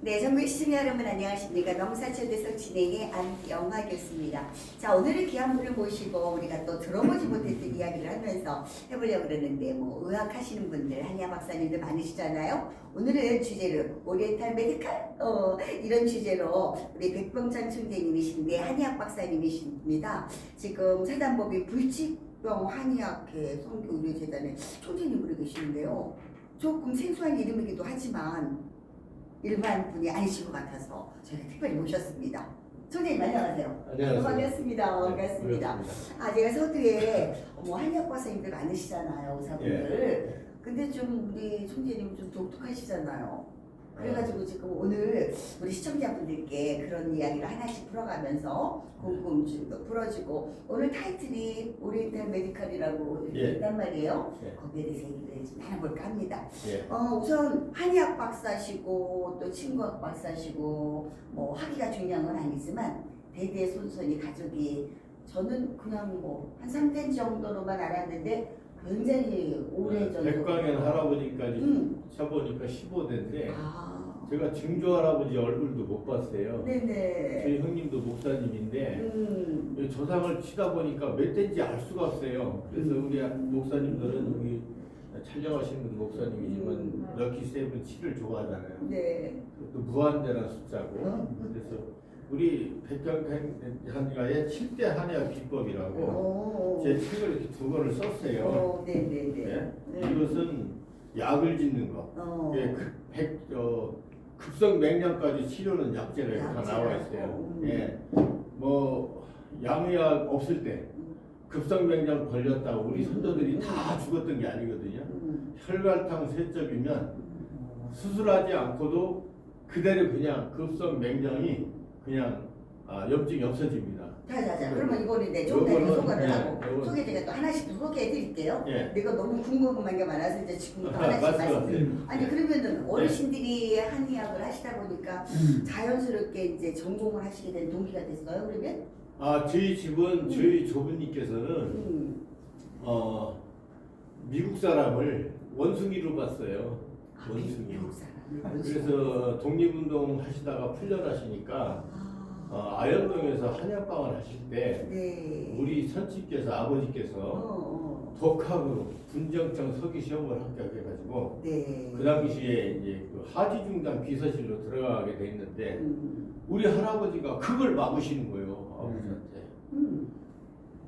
네, 전국 시청자 여러분 안녕하십니까. 명사철대석 진행의 안영화 교수입니다. 자, 오늘은 귀한 분을 모시고 우리가 또 들어보지 못했던 이야기를 하면서 해보려고 그러는데 의학하시는 분들, 한의학 박사님들 많으시잖아요. 오늘은 주제로 오리엔탈 메디칼 이런 주제로 우리 백병찬 총재님이신데 한의학 박사님이십니다. 지금 사단법인 불치병 한의학회 성교의료재단의 총재님으로 계시는데요. 조금 생소한 이름이기도 하지만 일반 분이 아니신 것 같아서 저희가 특별히 모셨습니다. 총재님 안녕하세요. 안녕하세요. 반갑습니다. 반갑습니다. 아, 제가 서두에 한의학 박사님들 많으시잖아요, 의사분들. 근데 좀 우리 총재님 좀 독특하시잖아요. 그래가지고 지금 오늘 우리 시청자분들께 그런 이야기를 하나씩 풀어가면서 궁금증도 풀어주고 오늘 타이틀이 오리엔탈 메디칼이라고 이렇게 있단 말이에요. 거기에 대해서 얘기를 좀 나눠볼까 합니다. 우선 한의학 박사시고 또 친구학 박사시고 학위가 중요한 건 아니지만 대대손손이 가족이 저는 그냥 한 3대 정도로만 알았는데 굉장히 오래전에 백광현 할아버지까지 쳐보니까 15대인데 제가 증조 할아버지 얼굴도 못 봤어요. 네네. 저희 형님도 목사님인데 조상을 치다 보니까 몇 대인지 알 수가 없어요. 그래서 우리 목사님들은 여기 촬영하시는 목사님이지만 럭키 세븐 7을 좋아하잖아요. 네. 또 무한대란 숫자고. 그래서 우리 백경한의가의 7대 한의학 비법이라고 제 책을 이렇게 2권을 썼어요. 네네네. 네? 이것은 약을 짓는 거. 급성 맹장까지 치료는 약재가 다 나와 있어요. 양의학 없을 때 급성 맹장 걸렸다고 우리 선조들이 다 죽었던 게 아니거든요. 혈갈탕 3첩이면 수술하지 않고도 그대로 그냥 급성 맹장이 그냥 염증이 없어집니다. 자자자. 그러면 이거는 좀 더 소개를 하고 소개 제가 또 하나씩 또 소개해 드릴게요. 내가 너무 궁금한 게 많아서 이제 지금부터 하나씩 말씀드릴게요. 아니 그러면은 어르신들이 한의학을 하시다 보니까 자연스럽게 이제 전공을 하시게 된 동기가 됐어요. 그러면? 저희 집은 저희 조부님께서는 미국 사람을 원숭이로 봤어요. 원숭이. 미국 사람. 그래서 독립운동 하시다가 풀려나시니까 아현동에서 한약방을 하실 때 우리 선치께서 아버지께서 독학으로 군정청 서기 시험을 합격해가지고 그 당시에 이제 그 하지중장 비서실로 들어가게 돼 있는데 우리 할아버지가 그걸 막으시는 거예요. 아버지한테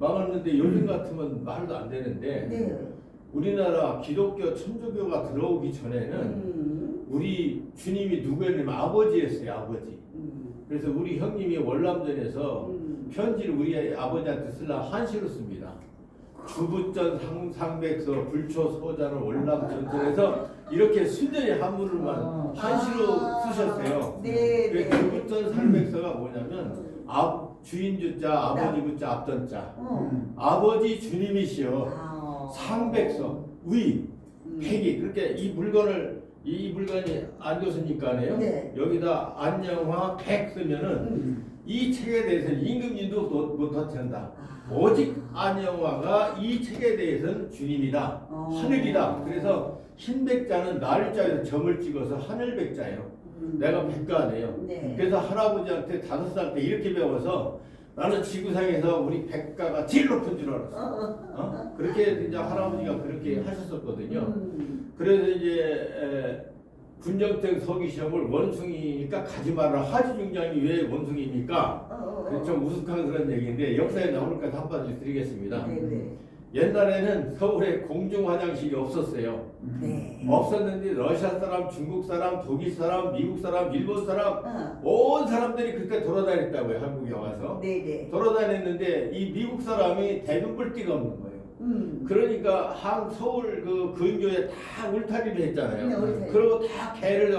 막았는데 요즘 같으면 말도 안 되는데 우리나라 기독교 천주교가 들어오기 전에는 우리 주님이 누구였냐면 아버지였어요. 아버지. 그래서 우리 형님이 월남전에서 편지를 우리 아버지한테 쓰려 한시로 씁니다. 주부전 상백서 불초소자는 월남전선에서 이렇게 순전히 한문을만 한시로 쓰셨어요. 주부전 상백서가 뭐냐면 주인주자 아버지부자 앞전자 아버지 주님이시여 상백서 위 백이 그렇게 이 물건이 안 교수니까네요. 여기다 안영화 백 쓰면은 이 책에 대해서는 임금님도 못한다. 오직 안영화가 이 책에 대해서는 주님이다. 하늘이다. 그래서 흰백자는 날자에서 점을 찍어서 하늘백자예요. 내가 백가네요. 그래서 할아버지한테 5살 때 이렇게 배워서 나는 지구상에서 우리 백가가 제일 높은 줄 알았어. 그렇게 이제 할아버지가 그렇게 하셨었거든요. 그래서 이제 군정청 서기 시험을 원숭이니까 가지 마라. 하지중장이 왜 원숭이입니까? 좀 우스꽝 그런 얘기인데 역사에 나오니까 한마디 드리겠습니다. 옛날에는 서울에 공중 화장실이 없었어요. 없었는데 러시아 사람, 중국 사람, 독일 사람, 미국 사람, 일본 사람 온 사람들이 그때 돌아다녔다고요. 한국에 와서 돌아다녔는데 이 미국 사람이 대눈불띠가 없는 거예요. 그러니까 서울 그 근교에 다 울타리를 했잖아요. 그리고 다 개를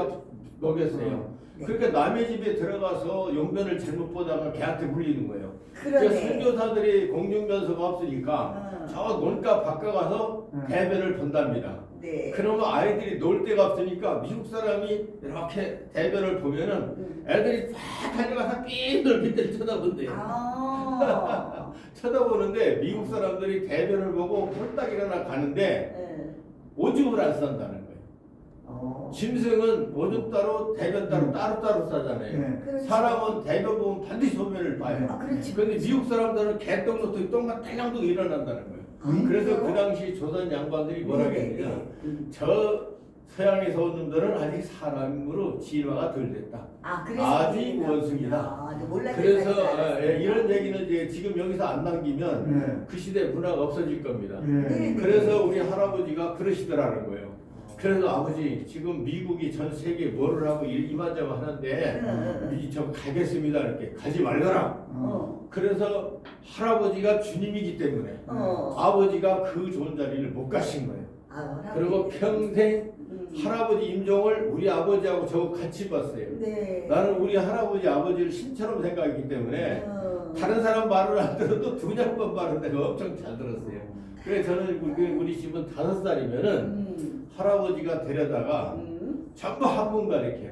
먹였어요. 그러니까 남의 집에 들어가서 용변을 잘못 보다가 개한테 물리는 거예요. 그래서 선교사들이 공중변소가 없으니까 저 논가 바꿔 가서 대변을 본답니다. 그러면 아이들이 놀 데가 없으니까 미국 사람이 이렇게 대변을 보면은 애들이 쫙 달려가서 삐뚤삐뚤 쳐다본대요. 쳐다보는데 미국 사람들이 대변을 보고 홀딱 일어나 가는데 오줌을 안 싼다는 거예요. 짐승은 오줌 따로 대변 따로 따로따로 싸잖아요. 네. 그렇죠. 사람은 대변 보면 반드시 소변을 봐요. 아, 그렇지. 그런데 미국 사람들은 개똥도 똥만 대량도 일어난다는 거예요. 그래서 그 당시 조선 양반들이 뭐라 했느냐. 저 서양에서 온 놈들은 아직 사람으로 진화가 덜 됐다. 아직 원숭이다. 그래서 이런 얘기는 이제 지금 여기서 안 남기면 그 시대 문화가 없어질 겁니다. 그래서 우리 할아버지가 그러시더라는 거예요. 그래서 아버지 지금 미국이 전 세계 뭐를 하고 이만저만 하는데 저 가겠습니다 이렇게 가지 말거라. 그래서 할아버지가 주님이기 때문에 아버지가 그 좋은 자리를 못 가신 거예요. 그리고 평생 할아버지 임종을 우리 아버지하고 저 같이 봤어요. 네. 나는 우리 할아버지 아버지를 신처럼 생각했기 때문에 다른 사람 말을 안 들어도 두 양반 말을 내가 엄청 잘 들었어요. 그래서 저는 우리 집은 5살이면은 할아버지가 데려다가 전부 학문 가르쳐요.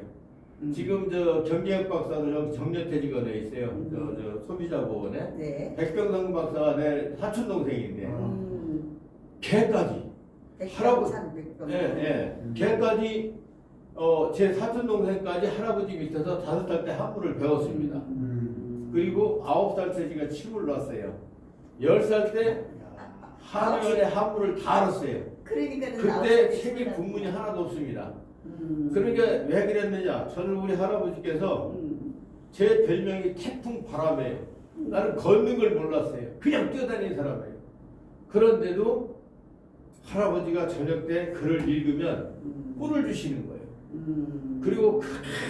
지금 저 경제학 박사도 정년퇴직원에 있어요. 저 소비자보건에. 네. 백병성 박사가 내 사촌 동생인데 걔까지 할아버지, 걔까지 제 사촌 동생까지 할아버지 밑에서 5살 때 학문을 배웠습니다. 그리고 9살 때 제가 침을 놨어요. 10살 때 한의원의 학문을 다 알았어요. 그때 책이 국문이 하나도 없습니다. 그러니까 왜 그랬느냐? 저는 우리 할아버지께서 제 별명이 태풍 바람이에요. 나는 걷는 걸 몰랐어요. 그냥 뛰어다니는 사람이에요. 그런데도 할아버지가 저녁 때 글을 읽으면 꿀을 주시는 거예요. 그리고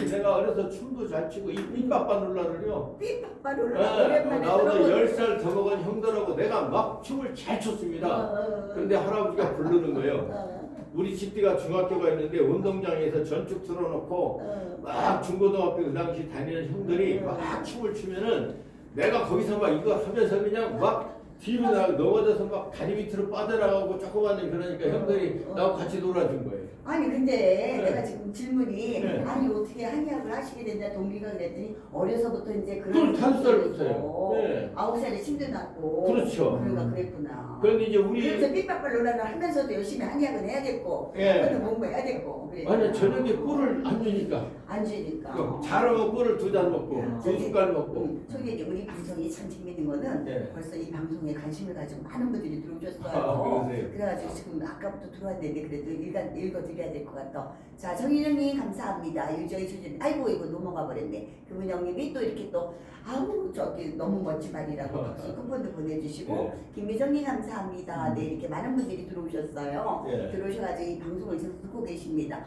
내가 어려서 춤도 잘 추고 이 삐빠빠놀라를요. 나보다 10살 더 먹은 형들하고 내가 막 춤을 잘 췄습니다. 그런데 할아버지가 부르는 거예요. 우리 집뒤가 중학교가 있는데 운동장에서 전축 틀어놓고 막 중고등학교 그 당시 다니는 형들이 막 춤을 추면은 내가 거기서 막 이거 하면서 그냥 막 뒤로 넘어져서 막 다리 밑으로 빠져나가고 조그마한 그러니까 형들이 나하고 같이 놀아준 거예요. 아니 근데 내가 지금 질문이 아니 어떻게 한의학을 하시게 됐냐 동기가 그랬더니 어려서부터 이제 그런 5살부터요. 9살에 침대 났고 그렇죠. 그러니까 그랬구나. 그런데 이제 우리 그래서 삐빠빨 논란을 하면서도 열심히 한의학은 해야겠고 그것도 공부해야 되고 아니 저녁에 꿀을 안 주니까 안 주니까 잘하면 꿀을 2잔 먹고 2숟갈 먹고 저기 우리 방송이 참 재밌는 거는 벌써 이 방송에 관심을 가지고 많은 분들이 들어오셨어요. 그래가지고 지금 아까부터 들어왔는데 그래도 읽어드려야 될 것 같다. 자 정인영님 감사합니다. 유저희 주진 아이고 이거 넘어가 버렸네. 그분영님이 또 이렇게 또 아우 저기 너무 멋진 말이라고 박수 쿠폰도 보내주시고 김미정님 감사합니다. 네 이렇게 많은 분들이 들어오셨어요. 들어오셔가지고 이 방송을 지금 듣고 계십니다.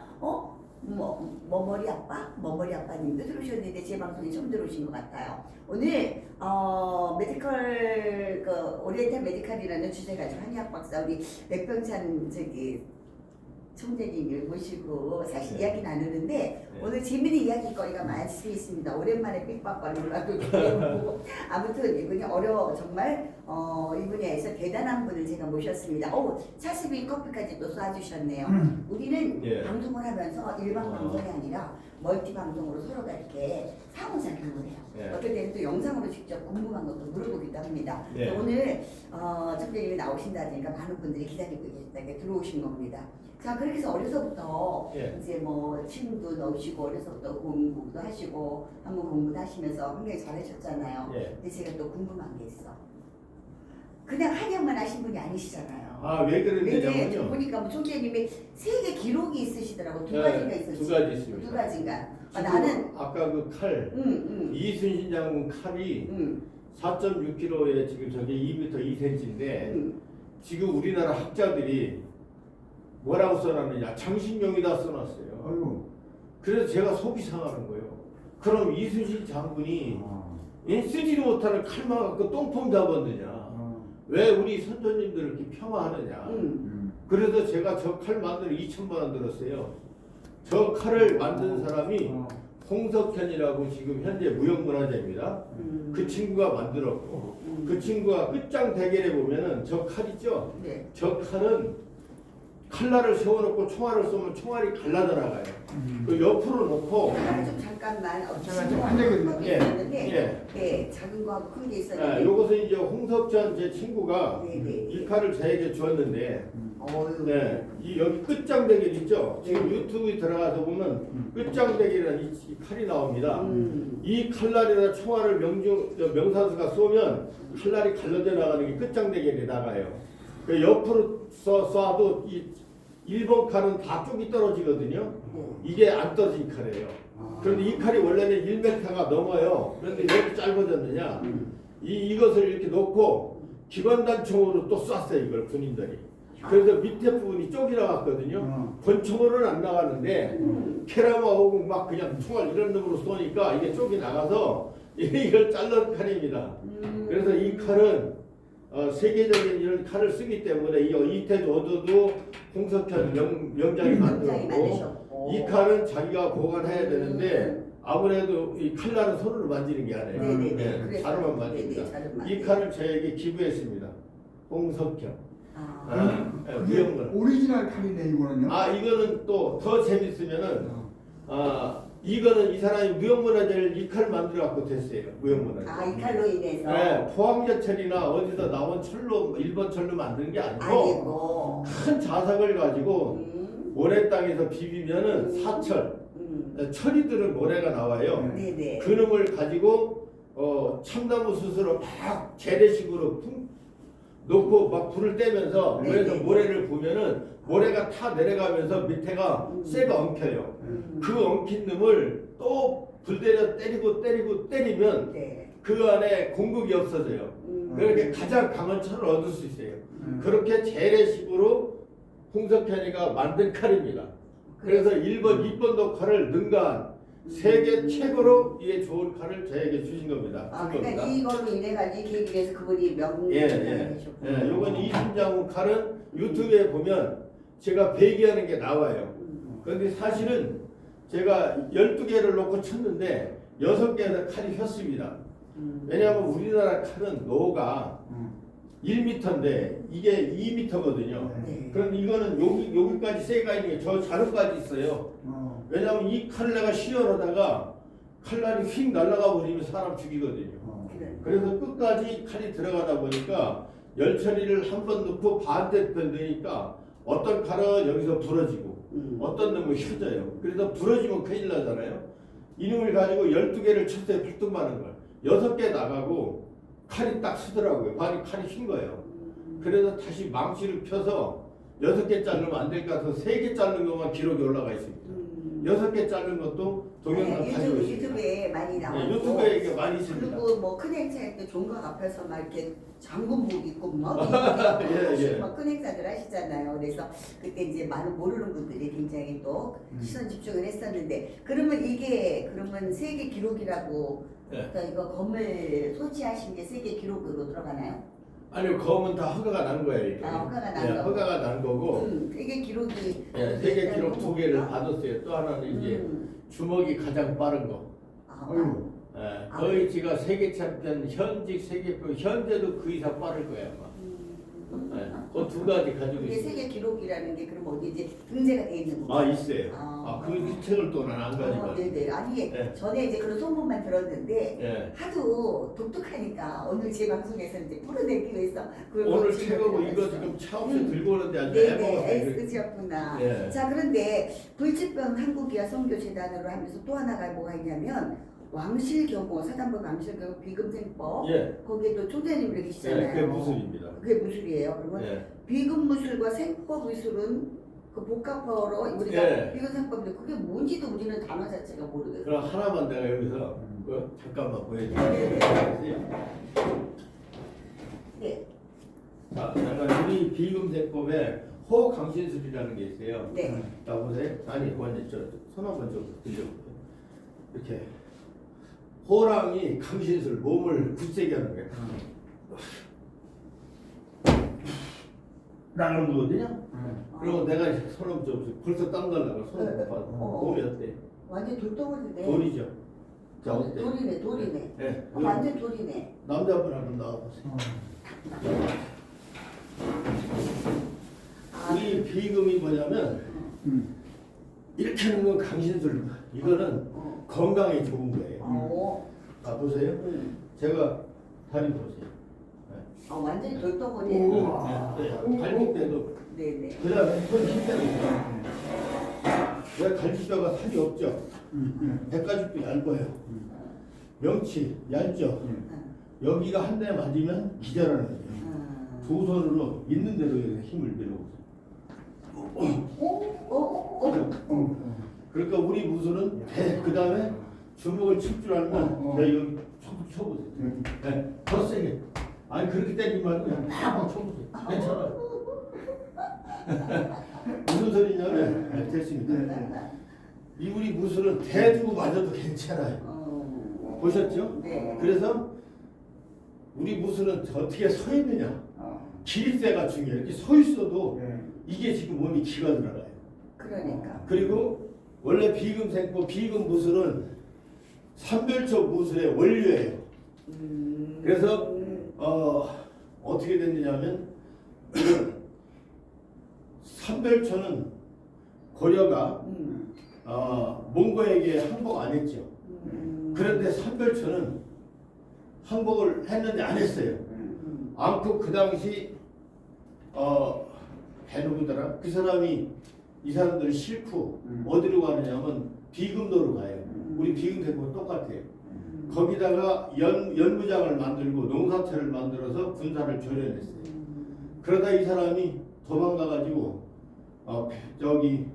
머머리 아빠님도 들어오셨는데 제 방송에 처음 들어오신 것 같아요. 오늘 메디컬 오리엔탈 메디컬이라는 주제 가지고 한의학 박사 우리 백병찬 총재님을 모시고 사실 이야기 나누는데 오늘 재미있는 이야기거리가 많습니다. 오랜만에 삐빠빠를 놀라고 아무튼 이분이 정말 이 분야에서 대단한 분을 제가 모셨습니다. 차스비 커피까지 또 쏴주셨네요. 우리는 방송을 하면서 일반 방송이 아니라 멀티 방송으로 서로가 이렇게 상호작용을 해요. 어떨 때는 또 영상으로 직접 궁금한 것도 물어보기도 합니다. 오늘 총재님이 나오신다니까 많은 분들이 기다리고 계시다가 들어오신 겁니다. 자 그렇게 해서 어려서부터 이제 뭐 침도 넣으시고 어려서부터 공부도 하시고 한번 공부도 하시면서 굉장히 잘하셨잖아요. 근데 제가 또 궁금한 게 있어. 그냥 한의학만 하신 분이 아니시잖아요. 아 왜 그랬냐면요. 보니까 뭐 총재님이 세계 기록이 있으시더라고. 2가지가 있었지. 2가지 있습니다. 2가지인가. 나는 아까 그 칼 이순신 장군 칼이 4.6kg에 지금 저게 2m 2cm인데 지금 우리나라 학자들이 뭐라고 써놨느냐 장신용이다 써놨어요. 아이고. 그래서 제가 속이 상하는 거예요. 그럼 이순신 장군이 쓰지도 못하는 칼만 갖고 똥폼 잡았느냐? 왜 우리 선조님들 이렇게 폄하하느냐? 그래서 제가 저 칼 만드는 2천만 원 들었어요. 저 칼을 만든 사람이 홍석현이라고 지금 현재 무형문화재입니다. 그 친구가 만들었고 그 친구가 끝장 대결해 보면은 저 칼 있죠? 저 칼은 칼날을 세워놓고 총알을 쏘면 총알이 갈라져나가요. 그 옆으로 놓고 좀 잠깐만 작은 거하고 큰 게 있었는데 요것은 이제 홍석천 제 친구가 이 칼을 저에게 주었는데 어휴. 네, 이 여기 끝장대결 있죠? 지금 네. 유튜브에 들어가서 보면 끝장대결이라는 이 칼이 나옵니다. 이 칼날이나 총알을 명사수가 쏘면 칼날이 갈라져 나가는 게 끝장대결이 나가요. 그 옆으로 쏴도 이 1번 칼은 다 쪽이 떨어지거든요. 이게 안 떨어진 칼이에요. 그런데 이 칼이 원래는 1m가 넘어요. 그런데 왜 짧아졌느냐? 이것을 이렇게 놓고 기관단총으로 또 쐈어요. 이걸 군인들이. 그래서 밑에 부분이 쪽이 나갔거든요. 권총으로는 안 나가는데 캐라마하고 막 그냥 총알 이런 놈으로 쏘니까 이게 쪽이 나가서 이걸 잘른 칼입니다. 그래서 이 칼은 세계적인 이런 칼을 쓰기 때문에 이태주 어도도 홍석현 명장이 만들었고 이 칼은 자기가 보관해야 되는데 아무래도 이 칼날은 손으로 만지는 게 아니에요. 네, 자루만 만집니다. 이 칼을 저에게 기부했습니다. 홍석현. 무용문. 오리지널 칼이네 이거는요. 이거는 또 더 재밌으면은 이거는 이 사람이 무형문화재를 이 칼 만들어 갖고 됐어요. 무형문화재. 이 칼로 인해서. 네, 포항제철이나 어디서 나온 철로 일본 철로 만든 게 아니고 큰 자석을 가지고 모래 땅에서 비비면은 사철, 철이 들은 모래가 나와요. 네네. 그놈을 가지고 참나무 숯으로 막 재래식으로 놓고 막 불을 떼면서 그래서 모래를 부면은 모래가 타 내려가면서 밑에가 쇠가 엉켜요. 그 엉킨 놈을 또 불 때리면 그 안에 공급이 없어져요. 그렇게 가장 강한 철을 얻을 수 있어요. 그렇게 재래식으로 홍석현이가 만든 칼입니다. 그래서 1번, 2번도 칼을 능가한 세계 최고로 이게 좋은 칼을 저에게 주신 겁니다. 그러니까 이걸로 인해가지고 계기에서 그분이 명예셨고. 요건 이순장훈 칼은 유튜브에 보면 제가 배기하는 게 나와요. 그런데 사실은 제가 12개를 놓고 쳤는데 6개에서 칼이 휘었습니다. 왜냐하면 우리나라 칼은 노가 1m인데 이게 2m거든요. 그런데 이거는 여기까지 쇠가 있는 게 저 자루까지 있어요. 왜냐하면 이 칼을 내가 시연하다가 칼날이 휙 날아가 버리면 사람 죽이거든요. 그래서 끝까지 칼이 들어가다 보니까 열처리를 한 번 넣고 반대편 넣으니까 어떤 칼은 여기서 부러지고 어떤 놈은 휘어져요. 그래서 부러지면 큰일 나잖아요. 이놈을 가지고 12개를 쳤어요. 불뚝만한 걸. 6개 나가고 칼이 딱 쓰더라고요. 칼이 휜 거예요. 그래서 다시 망치를 펴서 6개 자르면 안 될 것 같아서 3개 자른 것만 기록이 올라가 있습니다. 6개 자른 것도 동영상 가지고 있습니다. 유튜브에 많이 나오고 유튜브에 이게 많이 있습니다. 그리고 뭐 큰 행사할 때 종각 앞에서 막 이렇게 장군복 입고 막 큰 행사들 하시잖아요. 그래서 그때 이제 많은 모르는 분들이 굉장히 또 시선 집중을 했었는데 그러면 이게 세계 기록이라고 그러니까 이거 검을 소지하신 게 세계 기록으로 들어가나요? 아니요, 검은 다 허가가 난 거예요. 이게. 허가가 난 거. 허가가 난 거고. 세계 기록이. 세계 기록 2개를 받았어요. 또 하나는 이제 주먹이 가장 빠른 거. 거의 제가 세계 챔피언 현직 세계표 현재도 그 이상 빠를 거예요 아마. 그 2가지 가지고 이게 있어요. 세계 기록이라는 게 그럼 어디 이제 등재가 돼 있는 거예요? 있어요. 그 책을 또 난 안 가지고. 네네. 아니 전에 이제 그런 소문만 들었는데 하도 독특하니까 오늘 제 방송에서 이제 풀어내기 위해서 오늘 책하고 이거 지금 차 없이 들고 오는데 아주 네네. 그렇구나. 자 그런데 불치병 한국이와 선교재단으로 하면서 또 하나가 뭐가 있냐면 왕실경고 사단법 왕실경고 비금생법 거기에도 총재님이 계시잖아요. 그게 무술입니다. 그게 무술이에요. 그러면 비금무술과 생법무술은 그 복합어로 우리가 비금생법인데 그게 뭔지도 우리는 단어 자체가 모르겠어요. 그럼 하나만 내가 여기서 잠깐만 보여드릴게요. 네. 자, 내가 우리 비금생법에 호강신술이라는 게 있어요. 자 보세요. 아니 먼저 손 한번 좀 들려볼게요. 이렇게 호랑이 강신술 몸을 굳세게 하는 거예요. 나는 거거든요. 그리고 내가 손을 좀 벌써 땀 날라가 손을 봐. 몸이 어때? 완전 돌덩어리네. 돌이죠. 자 어때? 돌이네. 네. 완전 돌이네. 남자분 한번 나와보세요. 이 비금이 뭐냐면 이렇게 하는 건 강신술. 이거는 건강에 좋은 거예요. 자 보세요. 제가 다리 보세요. 완전히 돌덩어리예요. 와. 갈비뼈도. 네네. 그다음에 손 힘대로 있어요. 왜 갈비뼈가 살이 없죠? 백가죽도 얇아요. 명치 얇죠? 여기가 한 대 맞으면 기절하는 거예요. 두 손으로 있는 대로 힘을 밀어보세요. 그러니까 우리 무술은 그 다음에 주먹을 칠 줄 알면 내가 여기 쳐보세요. 네, 더 세게. 아니 그렇게 때리지 말고 그냥 팍 쳐보세요. 괜찮아요. 무슨 소리냐면 됐습니다. 이 우리 무술은 대두고 맞아도 괜찮아요. 보셨죠? 네. 그래서 우리 무술은 어떻게 서 있느냐. 기립세가 중요해요. 이렇게 서 있어도 이게 지금 몸이 기가 들어가요. 그러니까. 그리고 원래 비금생법 비금 무술은 삼별초 무술의 원료예요. 그래서 어떻게 됐느냐면 삼별초는 고려가 몽고에게 항복 안 했죠. 그런데 삼별초는 항복을 했는데 안 했어요. 않고 그 당시 배누구더라 그 사람이 이 사람들을 싣고 어디로 가느냐면 비금도로 가요. 우리 비금대포 똑같아요. 거기다가 연무장을 만들고 농사채를 만들어서 군사를 조련했어요. 그러다 이 사람이 도망가가지고 저기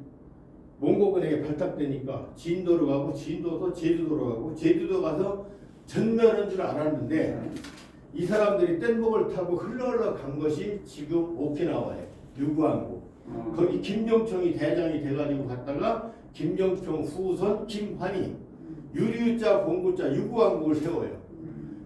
몽고군에게 발탁되니까 진도로 가고 진도도 제주도로 가고 제주도 가서 전멸한 줄 알았는데 이 사람들이 뗏목을 타고 흘러 간 것이 지금 오키나와예요. 유구항구. 거기 김정총이 대장이 돼가지고 갔다가 김정총 후손 김환이 유리우자 공구자 유구항국을 세워요.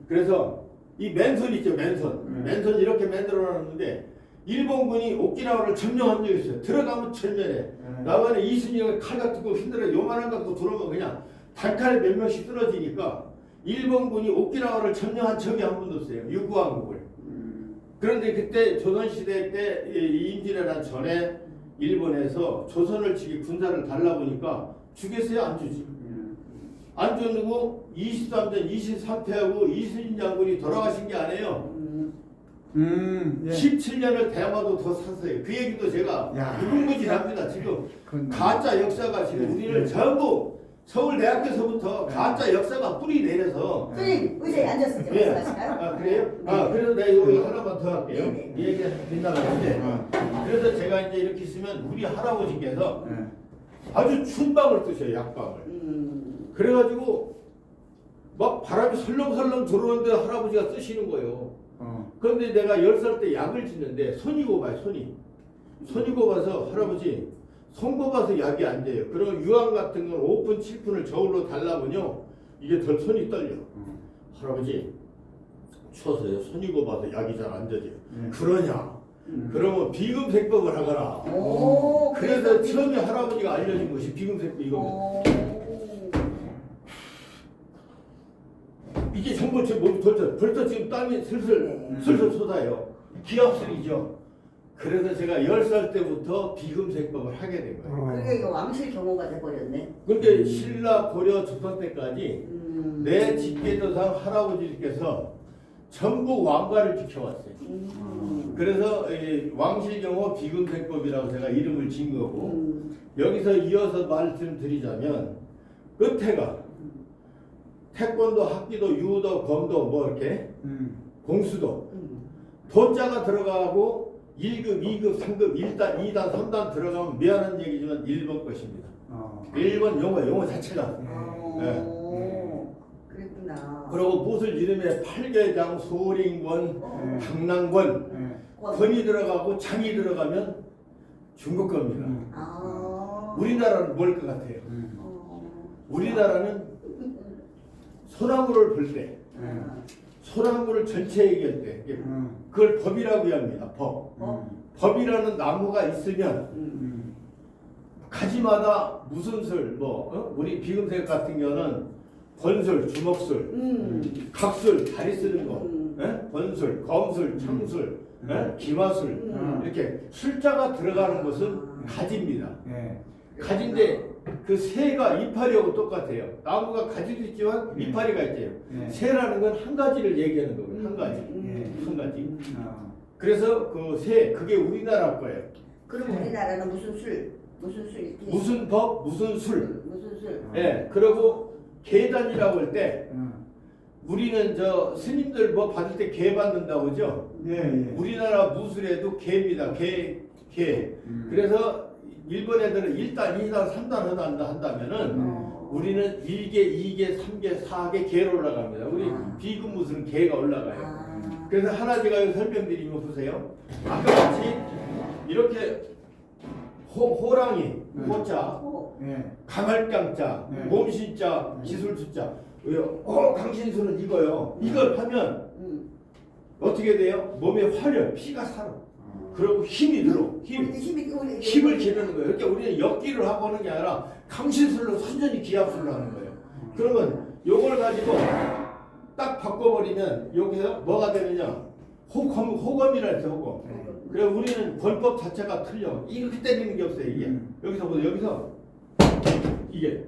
그래서 이 맨손 있죠, 맨손. 맨손 이렇게 만들어놨는데 일본군이 오키나와를 점령한 적이 있어요. 들어가면 절멸해. 나만에 이순이가 칼 같은 거 흔들어 요만한 거 갖고 들어오면 그냥 단칼에 몇 명씩 쓰러지니까 일본군이 오키나와를 점령한 적이 한 번도 없어요. 유구항국을. 그런데 그때 조선시대 때 임진왜란 전에 일본에서 조선을 치기 군사를 달라 보니까 주겠어요? 안 주지. 안 주고 23전 23패하고 이순신 장군이 돌아가신 게 아니에요. 예. 17년을 대마도 더 샀어요. 그 얘기도 제가 무궁무진합니다. 지금 가짜 역사가 지금 우리를 전부 서울대학교에서부터 가짜 역사가 뿌리 내려서 선생님 의자에 앉아서 이제 네. 말씀하실까요? 그래요? 네. 그래서 내가 이거 하나만 더 할게요. 네. 이 얘기 빗나가는데 그래서 제가 이제 이렇게 있으면 우리 할아버지께서 아주 춘방을 뜨셔요. 약방을. 그래가지고 막 바람이 설렁설렁 들어오는데 할아버지가 뜨시는 거예요. 그런데 내가 10살 때 약을 짓는데 손이 곱아요. 손이 곱아서 할아버지 손 곱아서 약이 안 돼요. 그리고 유황 같은 건 5푼 7푼을 저울로 달라보뇨 이게 덜 손이 떨려. 할아버지 추워서요. 손이 곱아서 약이 잘 안 져져요. 그러냐? 그러면 비금생법을 하거라. 그래서 처음에 할아버지가 알려준 것이 비금생법 이겁니다. 이게 전부 제 몸이 벌써 지금 땀이 슬슬 쏟아요. 기합술이죠. 그래서 제가 10살 때부터 비금생법을 하게 된 거예요. 그러니까 이거 왕실 경호가 돼버렸네. 근데 신라 고려 조선 때까지 내 직계조상 할아버지께서 전부 왕가를 지켜왔어요. 그래서 왕실경호 비금생법이라고 제가 이름을 지은 거고 여기서 이어서 말씀드리자면 끝에가 태권도, 학기도, 유도, 검도 뭐 이렇게 공수도 도자가 들어가고 1급, 2급, 3급, 1단, 2단, 3단 들어가면 미안한 얘기지만 1번 것입니다. 1번 용어 자체가. 그랬구나. 그리고 무술 이름에 팔계장, 소링권, 당랑권 권이 들어가고 장이 들어가면 중국 겁니다. 우리나라는 뭘 것 같아요? 우리나라는 소나무를 볼 때, 소나무를 전체 얘기할 때, 그걸 법이라고 합니다. 법이라는 나무가 있으면 가지마다 무슨 술, 우리 비금색 같은 경우는 번술, 주먹술, 각술, 다리 쓰는 거, 번술, 검술, 청술, 기마술 이렇게 술자가 들어가는 것은 가지입니다. 가지인데 그 새가 이파리하고 똑같아요. 나무가 가지도 있지만 이파리가 있대요. 새라는 건 한 가지를 얘기하는 거고요. 한 가지. 한 가지. 그래서 그 새, 그게 우리나라 거예요. 그럼 우리나라는 무슨 술? 무슨 술? 이렇게 무슨 법, 무슨 술. 무슨 술? 예, 그리고 계단이라고 할 때 우리는 저 스님들 뭐 받을 때 개 받는다고 그죠? 우리나라 무술에도 개입니다. 개. 그래서 일본 애들은 1단, 2단, 3단 한다면은 우리는 1개, 2개, 3개, 4개 개로 올라갑니다. 우리 비금 무술은 개가 올라가요. 그래서 하나 제가 설명드리면 보세요. 아까 같이 이렇게 호랑이, 호자, 강할강자, 몸신자, 기술수자. 강신수는 이거요. 이걸 하면 어떻게 돼요? 몸에 활력, 피가 살아. 그리고 힘이 들어. 힘을 기르는 거예요. 그러니까 우리는 역기를 하고 하는 게 아니라 강신술로 선전히 기합술을 하는 거예요. 그러면 요걸 가지고 딱 바꿔버리면 여기서 뭐가 되느냐? 호검이라 해서 호검. 그래 우리는 권법 자체가 틀려. 이렇게 때리는 게 없어요. 이게 여기서 보세요. 여기서 이게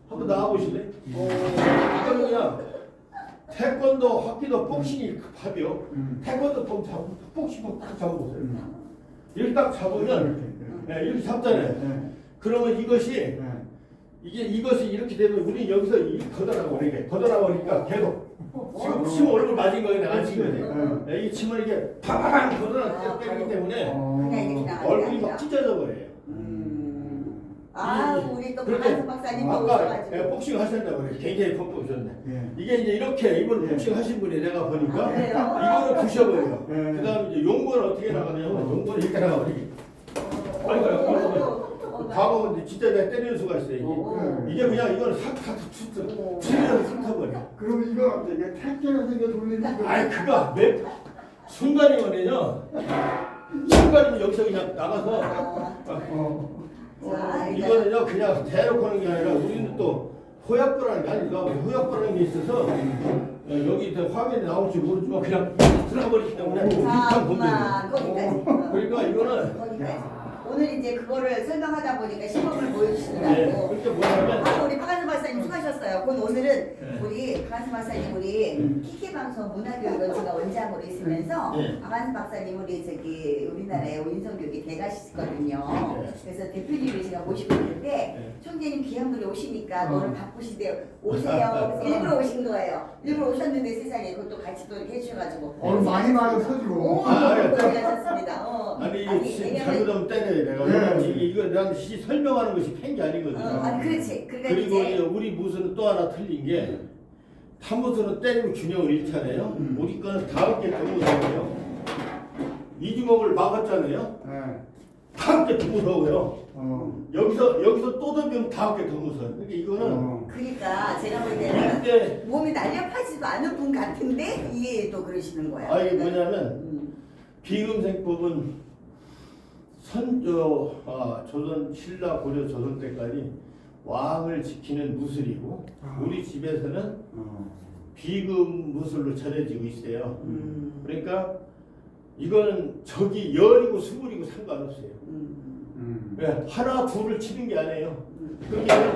한번 나와보실래? 이거는 그냥 태권도, 헛기도, 복싱이 합이요. 태권도 복싱 딱 잡아보세요. 이렇게 딱 잡으면 이렇게 잡잖아요. 그러면 이것이 이것이 이렇게 되면 우리 여기서 걷어나버리니까 계속 지금 침 얼굴 맞은 거예요. 내가 지금 이 침을 이게 파바방 걷어나 때리기 때문에 얼굴이 막 찢어져 버려요. 우리 또 그렇게 박한수 박사님 아까 오셔가지고 복싱 하셨다고 그래요. 굉장히 컴퓨터 오셨네. 이게 이제 이렇게 이번 복싱 하신 분이 내가 보니까 이거를 부셔버려요. 그 다음에 이제 용보는 어떻게 나가냐면 용보는 이렇게 나가버리기. 과거는 이제 진짜 내가 때리는 수가 있어요. 이게 그냥 이거는 싹다 치면 싹타버려. 그럼 이거 이게 택배로 생겨 돌리는 거. 그거 몇 순간이면요. 순간이면 여기서 그냥 나가서. 이거는요 그냥 대놓고 하는 게 아니라 우리는 또 호약보라는 게 아니라 호약보라는 게 있어서 여기 화면에 나올지 모르지만 그냥 들어가 버리기 때문에 빅한 거기까지. 그러니까 이거는 거기까지. 오늘 이제 그거를 설명하다 보니까 시범을 보여주시더라고. 그렇게 뭐냐면 우리 박한수 박사님 수고하셨어요. 그럼 오늘은 우리 박한수 박사님 우리 키키 방송 문화교육원수가 원장으로 있으면서 박한수 박사님 우리 우리나라의 인성교육에 대가시거든요. 그래서 대표님을 제가 모시고 있는데 총재님 귀한 분이 오시니까 오늘 바쁘신데 오세요. 그래서 일부러 오신 거예요. 일부러 오셨는데 세상에 그것도 같이 또 이렇게 해주셔가지고 많이 많이 서지고. 고생하셨습니다. 아니 잘못하면 때려요. 내가 이거 난 설명하는 것이 팬게 아니거든요. 그렇지. 그리고 이제 우리 무술은 또 하나 틀린 게 탐무술은 때리면 균형을 잃잖아요. 우리 거는 다음 게 더 이 주먹을 막았잖아요. 다음 게 더 무서워요. 여기서 또 던지면 다음 게 더 무서워요. 그러니까 이거는 그러니까 제가 볼 때는 몸이 날렵하지도 않은 분 같은데 이게 또 그러시는 거예요. 이게 뭐냐면 비금생법은 조선 신라 고려 조선 때까지 왕을 지키는 무술이고 우리 집에서는 비금 무술로 전해지고 있어요. 그러니까 이거는 적이 열이고 수물이고 상관없어요. 하나 둘을 치는 게 아니에요. 그렇게 해서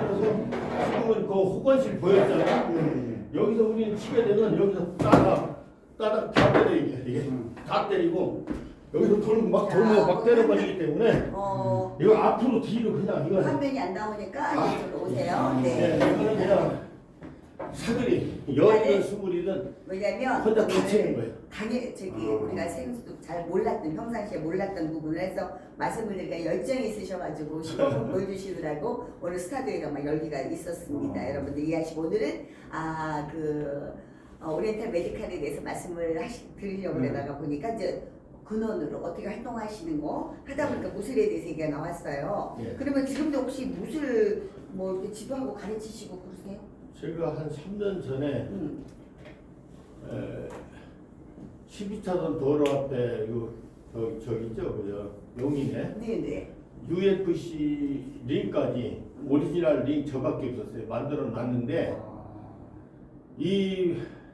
지금은 그 호건실 보였잖아요. 여기서 우리는 치게 되면 여기서 따닥 다 때려 이게 다 때리고 여기서 돌면 막 때려버리기 때문에 이거 앞으로 뒤로 그냥 이거 화면이 안 나오니까 이쪽으로 오세요. 이거는 그냥 사들이 열이든 수물이든 왜냐면 혼자 다 치는 거예요. 우리가 생수도 잘 몰랐던 평상시에 몰랐던 부분을 해서 말씀을 드리니까 열정이 있으셔가지고 시범을 보여주시더라고. 오늘 스타드에가 막 열기가 있었습니다. 여러분들 이해하시고 오늘은 오리엔탈 메디칼에 대해서 말씀을 드리려고 그러다가 보니까 이제 근원으로 어떻게 활동하시는 거 하다 보니까 무술에 대해서 얘기가 나왔어요. 그러면 지금도 혹시 무술 뭐 이렇게 지도하고 가르치시고 그러세요? 제가 한 3년 전에 12차선 도로 앞에 저기 있죠, 그죠? 용인에 네네. UFC 링까지 오리지널 링 저밖에 없었어요. 만들어 놨는데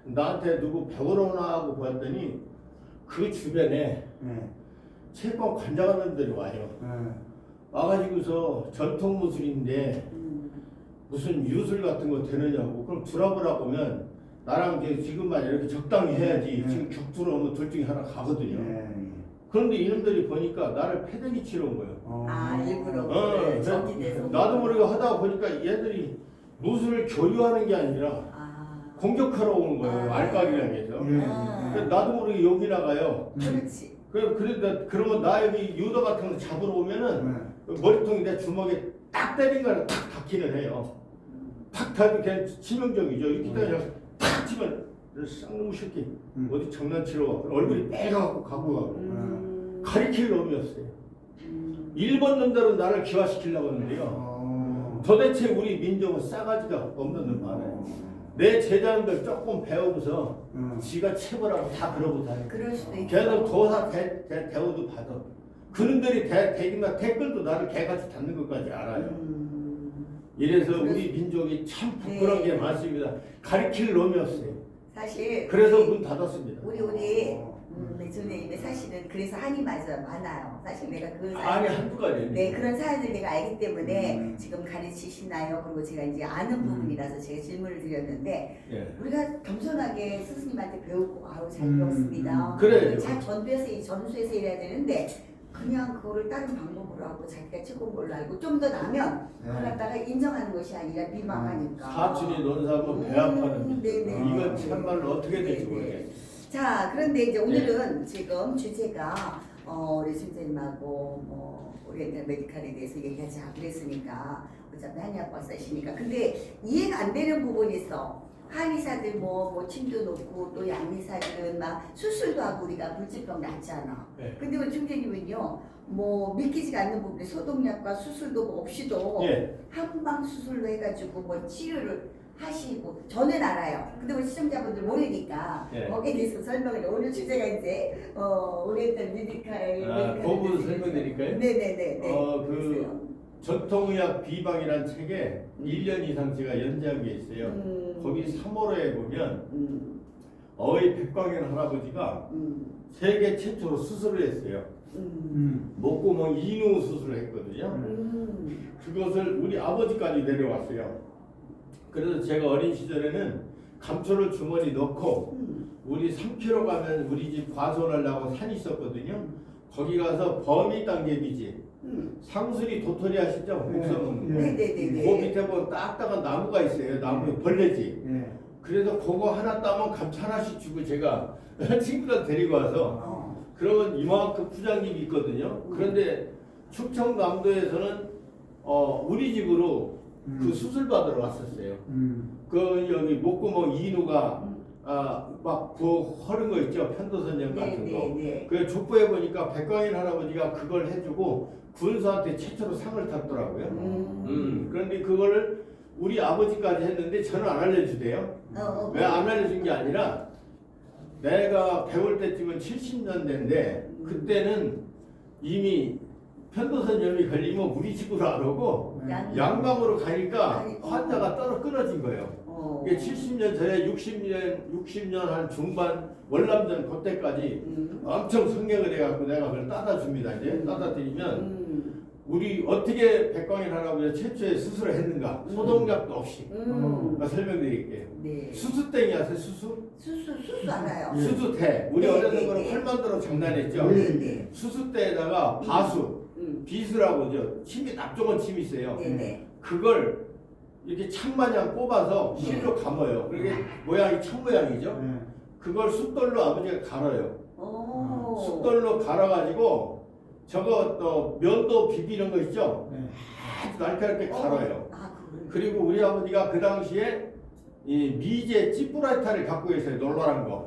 나한테 누구 배우러나 하고 봤더니 그 주변에 채권 관장하는 분들이 와요. 와가지고서 전통 무술인데 무슨 유술 같은 거 되느냐고. 그럼 들어보라고 하면 나랑 이제 지금만 이렇게 적당히 해야지. 지금 격투로 하면 둘 중에 하나 가거든요. 그런데 이놈들이 보니까 나를 패대기 치러 온 거예요. 아 일부러 어, 내서 나도 모르게 하다 보니까 얘들이 무술을 교류하는 게 아니라 공격하러 오는 거예요. 알까기랑 해서. 그래서 나도 모르게 여기 나가요. 그렇지. 그러면 나 여기 유도 같은 거 잡으러 오면은 머리통이 내 주먹에 딱 때린 거를 탁 닿기는 해요. 탁 닿으면 그냥 치명적이죠. 이렇게 그냥 탁 치면 쌍놈 새끼 어디 장난치러 와. 얼굴이 빼가고 가고 가고. 가리킬 놈이었어요. 일본 놈들은 나를 기화시키려고 하는데요. 도대체 우리 민족은 싸가지가 없는 놈 많아요. 내 제자님들 조금 배우고서 지가 체벌하고 다 그러고 다녀요. 그럴 수도 있고. 걔들 도사 대우도 받아. 그놈들이 댓글도 나를 개같이 닫는 것까지 알아요. 이래서 우리 민족이 참 부끄러운 게 많습니다. 가리킬 놈이 없어요. 사실 그래서 문 닫았습니다. 우리 선생님의 사실은 그래서 한이 많아요. 사실 내가 그 아니 한두 가지. 네 그런 사연을 내가 알기 때문에 지금 가르치시나요? 그리고 제가 이제 아는 부분이라서 제가 질문을 드렸는데 예. 우리가 겸손하게 스승님한테 배우고 아우 잘 배웠습니다. 그래요. 잘 전수해서 일해야 되는데 그냥 그거를 다른 방법으로 하고 자기가 최고인 걸로 알고 좀 더 나면 그걸 갖다가 인정하는 것이 아니라 미망하니까. 사춘이 논사하면 배 아파는 네네. 이건 참말로 어떻게 될지 모르겠어요. 자, 그런데 이제 오늘은 지금 주제가 우리 선생님하고 뭐 오리엔탈 메디칼에 대해서 얘기하자 그랬으니까 어차피 한의학 박사시니까 근데 이해가 안 되는 부분이 있어. 한의사들 뭐 침도 놓고 또 양의사들은 막 수술도 하고 우리가 불치병 낫잖아. 네. 근데 우리 총재님은요 뭐 믿기지가 않는 부분에 소독약과 수술도 없이도 예. 한방 수술로 해가지고 뭐 치료를 하시고 저는 알아요. 근데 우리 시청자분들 모르니까 예. 거기에 대해서 설명을 오늘 주제가 이제 오리엔탈 메디칼 그 부분 설명드릴까요? 네네네. 그 전통의학 비방이라는 책에 1년 이상 제가 연재한 게 있어요. 거기 3월호에 보면 어의 백광현 할아버지가 세계 최초로 수술을 했어요. 목구멍 인후 수술을 했거든요. 그것을 우리 아버지까지 내려왔어요. 그래서 제가 어린 시절에는 감초를 주머니 넣고 우리 3km 가면 우리 집 과수원하려고 산이 있었거든요. 거기 가서 범이땅개비지 상수리 도토리 아시죠? 목서 먹는 거. 네네네. 그 밑에 보면 딱딱한 나무가 있어요. 나무 벌레지. 그래서 그거 하나 따면 감초 하나씩 주고 제가 친구들 데리고 와서 그러면 이만큼 부장님이 있거든요. 그런데 충청남도에서는 우리 집으로 그 수술 받으러 왔었어요. 그 여기 목구멍 인후가 막 허른 거 있죠. 편도선염 같은 거. 그 족보에 보니까 백광인 할아버지가 그걸 해주고 군수한테 최초로 상을 탔더라고요. 그런데 그거를 우리 아버지까지 했는데 저는 안 알려주대요. 왜 안 알려준 게 아니라 내가 배울 때쯤은 70년대인데 그때는 이미 편도선염이 걸리면 우리 집으로 안 오고 양방으로 가니까 환자가 따로 끊어진 거예요. 이게 70년 전에 60년 한 중반 월남전 그때까지 엄청 성경을 해갖고 내가 그걸 따다 줍니다. 이제 따다 드리면 우리 어떻게 백광인 할아버지가 최초의 수술을 했는가 소독약도 없이 설명드릴게요. 네. 수수땡이 아세요? 수수 알아요. 수수태 우리 네, 어렸을 네, 때는 네. 활 만들어 장난했죠. 네네. 수수대에다가 바수 비수라고 침이 납종은 침이 있어요. 네네. 그걸 이렇게 창마냥 꼽아서 실로 감아요. 그게 모양이 창 모양이죠. 그걸 숫돌로 아버지가 갈아요. 숫돌로 갈아가지고 저거 또 면도 비비는 거 있죠. 아주 날카롭게 갈아요. 그리고 우리 아버지가 그 당시에 이 미제 찌뿌라타를 갖고 계세요. 놀라란 거.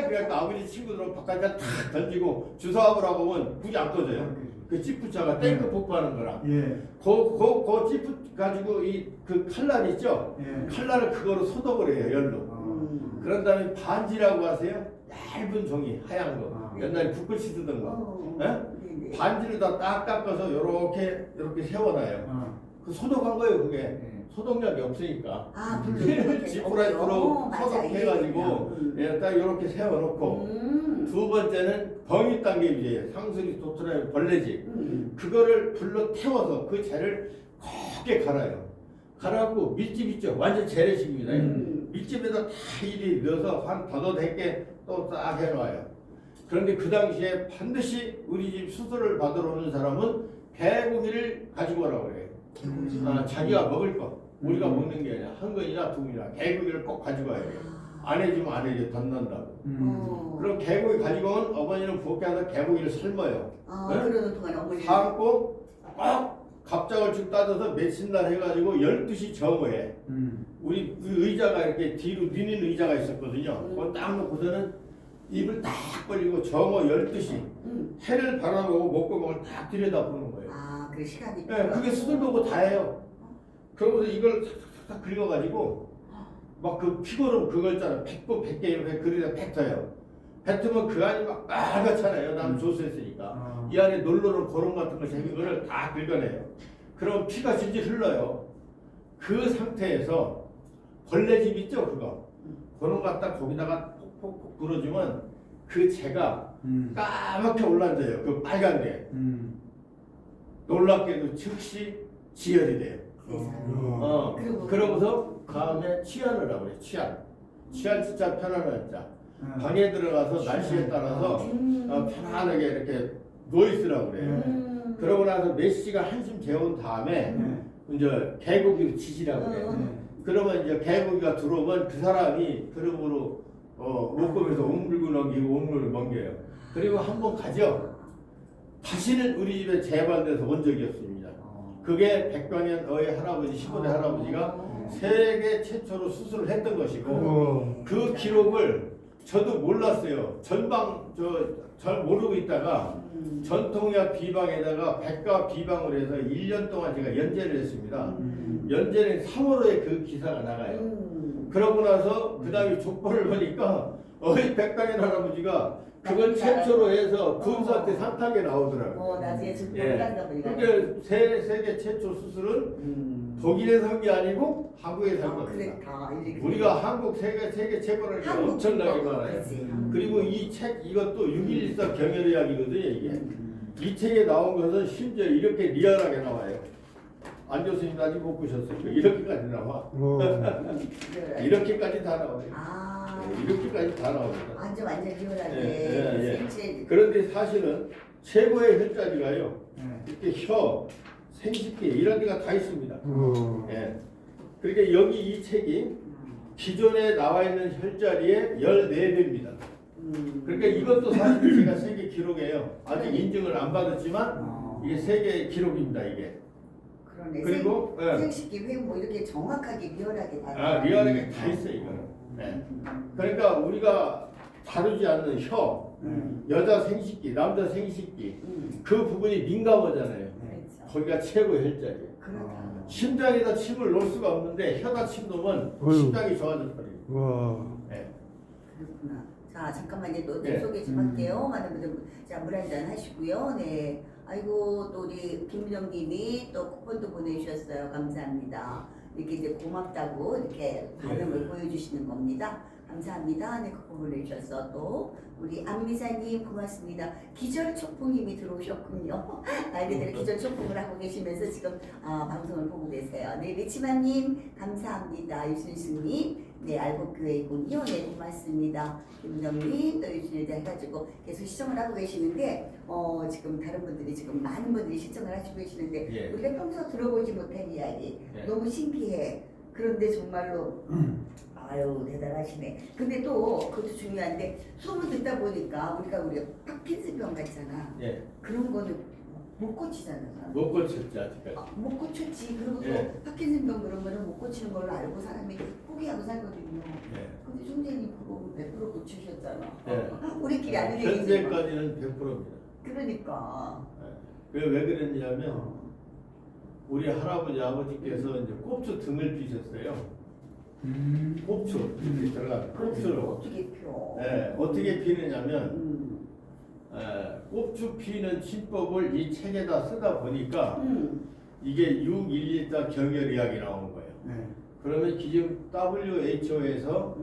그래서 아버지 친구들은 바깥에 탁 던지고 주사하라고 하면 불이 안 꺼져요. 그 찌뿌차가 탱크 폭파하는 거라. 그 찌뿌 가지고 그 칼날 있죠. 칼날을 그거로 소독을 해요. 열로. 그런 다음에 반지라고 하세요. 얇은 종이 하얀 거. 옛날에 붓글씨 쓰던 거. 반지를 다 딱 깎아서 요렇게 세워놔요. 그 소독한 거예요. 그게. 소독약이 없으니까. 지프라이트로 소독해가지고 딱 이렇게 세워놓고 두 번째는 범이땅개비제예요. 상수리 도토리 벌레지. 그거를 불로 태워서 그 재를 곱게 갈아요. 갈아갖고 밀집 있죠. 완전 재래식입니다. 밀집에다 다 이리 넣어서 한 더덕100개 또 딱 해놔요. 그런데 그 당시에 반드시 우리 집 수술을 받으러 오는 사람은 개고기를 가지고 오라고 그래요. 자기가 먹을 거. 우리가 먹는 게 아니라 한 건이나 두 건이나 개고기를 꼭 가지고 와야 돼요. 안 해주면 안 해줘. 덧난다고. 그럼 개고기 가지고 온 어머니는 부엌에 가서 개고기를 삶아요. 그러는 동안 어머니 삶고 꼭 갑작을 쭉 따져서 며칠날 해가지고 12시 정오에 우리 그 의자가 이렇게 뒤로 미는 의자가 있었거든요. 그거 딱 놓고서는 입을 딱 벌리고 정오 12시 해를 바라보고 목구멍을 딱 들여다보는 거예요. 그 시간이 네, 그게 수술 보고 다 해요. 그러고서 이걸 탁탁탁 긁어가지고 막 그 피고름 그거 있잖아. 100개 이렇게 그리다 뱉어요. 뱉으면 그 안이 막 빨갛잖아요. 나는 조수했으니까. 이 안에 놀러는 고름 같은 거 생긴 거를 다 긁어내요. 그럼 피가 질질 흘러요. 그 상태에서 벌레집 있죠, 그거. 그런 거 갖다 거기다가 폭폭폭 불어주면 그 재가 까맣게 올라앉아요. 그 빨간 게. 놀랍게도 즉시 지혈이 돼요. 그러고서 다음에 취한을 하고 그래요. 취한 진짜 편안한 자. 방에 들어가서 날씨에 따라서 편안하게 이렇게 누워있으라고 그래요. 그러고 나서 몇 시간 한숨 재운 다음에 이제 개고기를 치시라고 그래요. 그러면 이제 개고기가 들어오면 그 사람이 그러므로 목금에서 옹물고 넘기고 옹물을 넘겨요. 그리고 한번 가죠. 다시는 우리 집에 재발돼서 온 적이 없습니다. 그게 백광현 어의 할아버지 15대 할아버지가 세계 최초로 수술을 했던 것이고 그 기록을 저도 몰랐어요. 잘 모르고 있다가 전통의학 비방에다가 백과 비방을 해서 1년 동안 제가 연재를 했습니다. 연재는 3월호에 그 기사가 나가요. 그러고 나서 그 다음에 족보를 보니까 어이 백광현 할아버지가 그걸 최초로 해서 군사한테 상탁에 나오더라고요. 나중에 좀 몰랐나 보니까. 그러니까 세계 최초 수술은 독일에서 한 게 아니고 한국에서 한 겁니다. 우리가 한국 세계 최고라는 게 엄청나게 많아요. 그리고 이 책 이것도 6114 경혈의학이거든요. 이게 이 책에 나온 것은 심지어 이렇게 리얼하게 나와요. 안 교수님 아직 못 보셨어요. 이렇게까지 나와. 이렇게까지 다 나와요. 이렇게까지 다 나옵니다. 완전 리얼하게. 그런데 사실은 최고의 혈자리가요. 이렇게 혀, 생식기 이런 데가 다 있습니다. 그러니까 여기 이 책이 기존에 나와 있는 혈자리의 14배입니다. 그러니까 이것도 사실 제가 세계 기록이에요. 아직 인증을 안 받았지만 이게 세계 기록입니다. 이게. 그리고 생식기 회 뭐 이렇게 정확하게 리얼하게 다. 리얼하게 다 있어요. 이거는. 그러니까 우리가 다루지 않는 혀, 여자 생식기, 남자 생식기 그 부분이 민감하잖아요. 거기가 최고 혈자리예요. 심장에다 침을 놓을 수가 없는데 혀다 침 놓으면 심장이 좋아져 버려요. 그렇구나. 자 잠깐만요. 또 소개 좀 할게요. 많은 분들 물 한잔 하시고요. 네. 아이고 또 우리 김정님이 또 쿠폰도 보내주셨어요. 감사합니다. 이렇게 이제 고맙다고 이렇게 반응을 보여주시는 겁니다. 감사합니다. 네, 쿠폰 보내주셔서 또 우리 안미사님 고맙습니다. 기절초풍님이 들어오셨군요. 아이들이 기절초풍을 하고 계시면서 지금 방송을 보고 계세요. 네, 리치마님 감사합니다. 유순수님 네, 알곡교회군요. 네, 고맙습니다. 김정님 또 유순이자 해가지고 계속 시청을 하고 계시는데 지금 다른 분들이 지금 많은 분들이 시청을 하시고 계시는데 우리가 평소 들어보지 못한 이야기 너무 신기해. 그런데 정말로 아유 대단하시네. 근데 또 그것도 중요한데 소문 듣다 보니까 우리가 파킨슨병 같잖아. 그런 거는 못 고치잖아. 못 고쳤지 아직까지. 못 고쳤지. 그리고 또 파킨슨병 그런 거는 못 고치는 걸로 알고 사람이 포기하고 살거든요. 근데 총재님 그거 100% 고치셨잖아. 우리끼리 아는 얘기지만. 현재까지는 100%입니다. 그러니까. 왜 그랬냐면 우리 할아버지 아버지께서 이제 꼽추 등을 피셨어요. 꼽추 이렇게 들어가면 꼽추를 어떻게 펴? 어떻게 피느냐면 꼽추 피는 침법을 이 책에다 쓰다 보니까 이게 611자 경혈의학이 나오는 거예요. 그러면 기존 WHO에서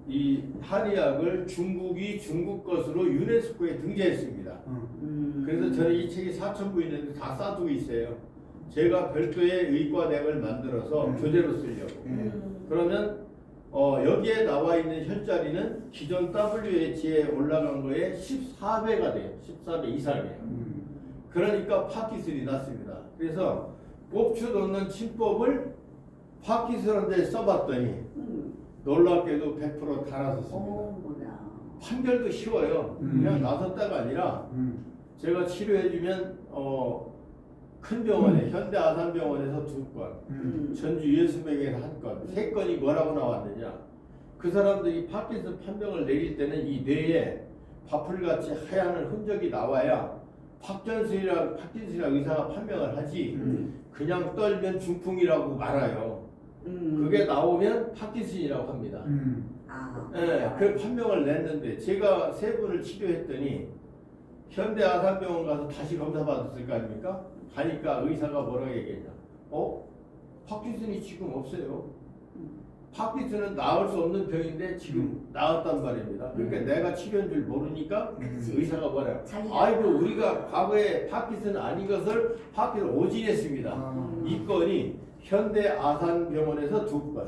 이 한의학을 중국이 중국 것으로 유네스코에 등재했습니다. 그래서 저는 이 책이 4,000부 있는데 다 싸두고 있어요. 제가 별도의 의과대학을 만들어서 교재로 쓰려고. 그러면 여기에 나와 있는 혈자리는 기존 WH에 올라간 거에 14배가 돼요. 14배 이상이에요. 그러니까 파키슨이 났습니다. 그래서 꼽추 놓는 침법을 파키슨한테 써봤더니 놀랍게도 100% 다 나섰습니다. 판결도 쉬워요. 그냥 나섰다가 아니라 제가 치료해주면 큰 병원에 현대아산병원에서 2건, 전주 예수병에서 1건, 3건이 뭐라고 나왔느냐? 그 사람들이 파킨슨 판명을 내릴 때는 이 뇌에 밥풀같이 하얀 흔적이 나와야 파킨슨이라 의사가 판명을 하지 그냥 떨면 중풍이라고 말아요. 그게 나오면 파킨슨이라고 합니다. 네, 그 판명을 냈는데 제가 3분을 치료했더니 현대아산병원 가서 다시 검사 받았을 거 아닙니까? 가니까 의사가 뭐라고 얘기했냐? 파킨슨이 지금 없어요. 파킨슨은 나을 수 없는 병인데 지금 나았단 말입니다. 그러니까 내가 치료한 줄 모르니까 의사가 뭐래요? 아이고 우리가 과거에 파킨슨 아닌 것을 파킨슨 오진했습니다. 이 건이 현대아산병원에서 2건,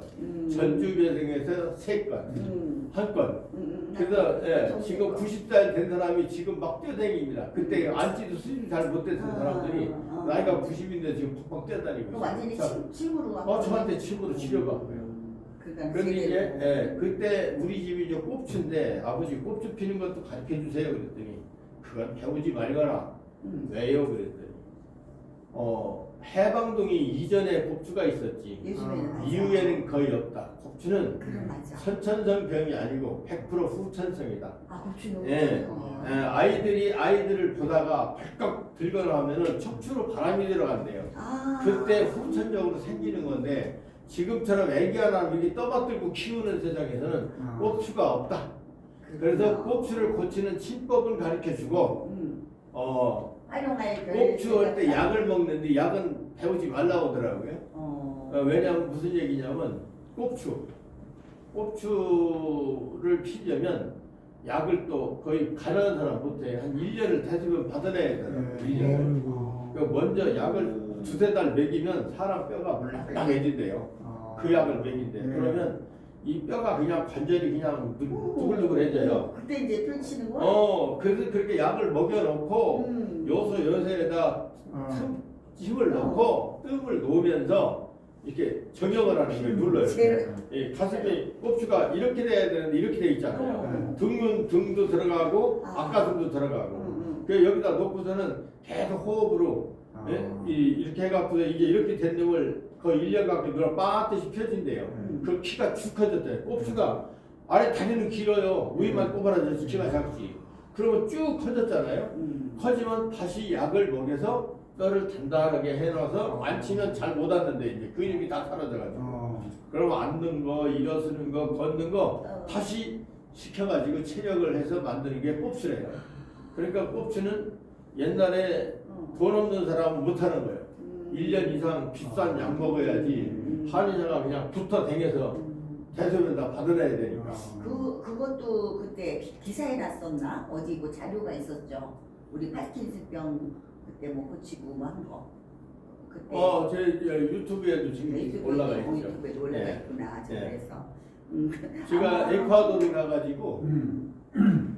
전주병원에서 3건, 1건. 그래서 지금 90살 된 사람이 지금 막 뛰어다닙니다. 그때 안지도 수술 잘 못했던 사람들이 나이가 90인데 지금 팍팍 뛰어다니고 완전히 침으로 저한테 침으로 치료받고요. 그런데 이제 그때 우리 집이 저 꼽추인데 아버지 꼽추 피는 것도 가르쳐 주세요 그랬더니 그건 배우지 말거라. 왜요 그랬더니 해방동이 이전에 꼽추가 있었지. 이후에는 거의 없다. 꼽추는 선천성 병이 아니고 100% 후천성이다. 예, 아이들을 보다가 발칵 들거나 하면은 척추로 바람이 들어간대요. 그때 후천적으로 생기는 건데 지금처럼 애기 하나 이렇게 떠받들고 키우는 세상에서는 꼽추가 없다. 그래서 꼽추를 고치는 침법을 가르쳐주고 꼽추 할 때 약을 먹는데 약은 배우지 말라고 하더라고요. 왜냐하면 무슨 얘기냐면 꼽추를 피려면 약을 또 거의 가난한 사람 못해 한 1년을 대수면 받아내야 되더라고요. 1년을. 그러니까 먼저 약을 2-3달 먹이면 사람 뼈가 물랑물랑해진대요. 그 약을 먹인대. 그러면 이 뼈가 그냥 관절이 그냥 누글누글해져요. 그때 이제 펼치는 거야? 그래서 그렇게 약을 먹여놓고 요새에다 힘을 넣고 뜸을 놓으면서 이렇게 정형을 하는 거예요. 눌러요. 가슴이 꼽추가 이렇게 돼야 되는데 이렇게 돼 있잖아요. 등도 들어가고 앞가슴도 들어가고. 그 여기다 놓고서는 계속 호흡으로 이렇게 해갖고 이제 이렇게 된 놈을 거의 1년 갖고 누가 빠듯이 펴진대요. 그 키가 축 커졌대요. 꼽추가 아래 다리는 길어요. 위만 꼬바라져서 키가 작지. 그러면 쭉 커졌잖아요. 커지면 다시 약을 먹여서 뼈를 단단하게 해놔서 안 치면 잘 못 앉는데 이제 근육이 다 사라져가지고. 그러면 앉는 거, 일어서는 거, 걷는 거 다시 시켜가지고 체력을 해서 만드는 게 꼽추래요. 그러니까 꼽추는 옛날에 돈 없는 사람은 못하는 거예요. 1년 이상 비싼 약 먹어야지 한의사가 그냥 붙어 댕겨서 대소변 다 받아내야 되니까. 그것도 그때 기사에 났었나? 어디 그 자료가 있었죠. 우리 파킨슨병 그때 뭐 고치고 뭐 한 거. 그때. 제 유튜브에도 지금 올라가 있죠. 유튜브에도 올라가 있구나. 그래서. 제가 에콰도르 가가지고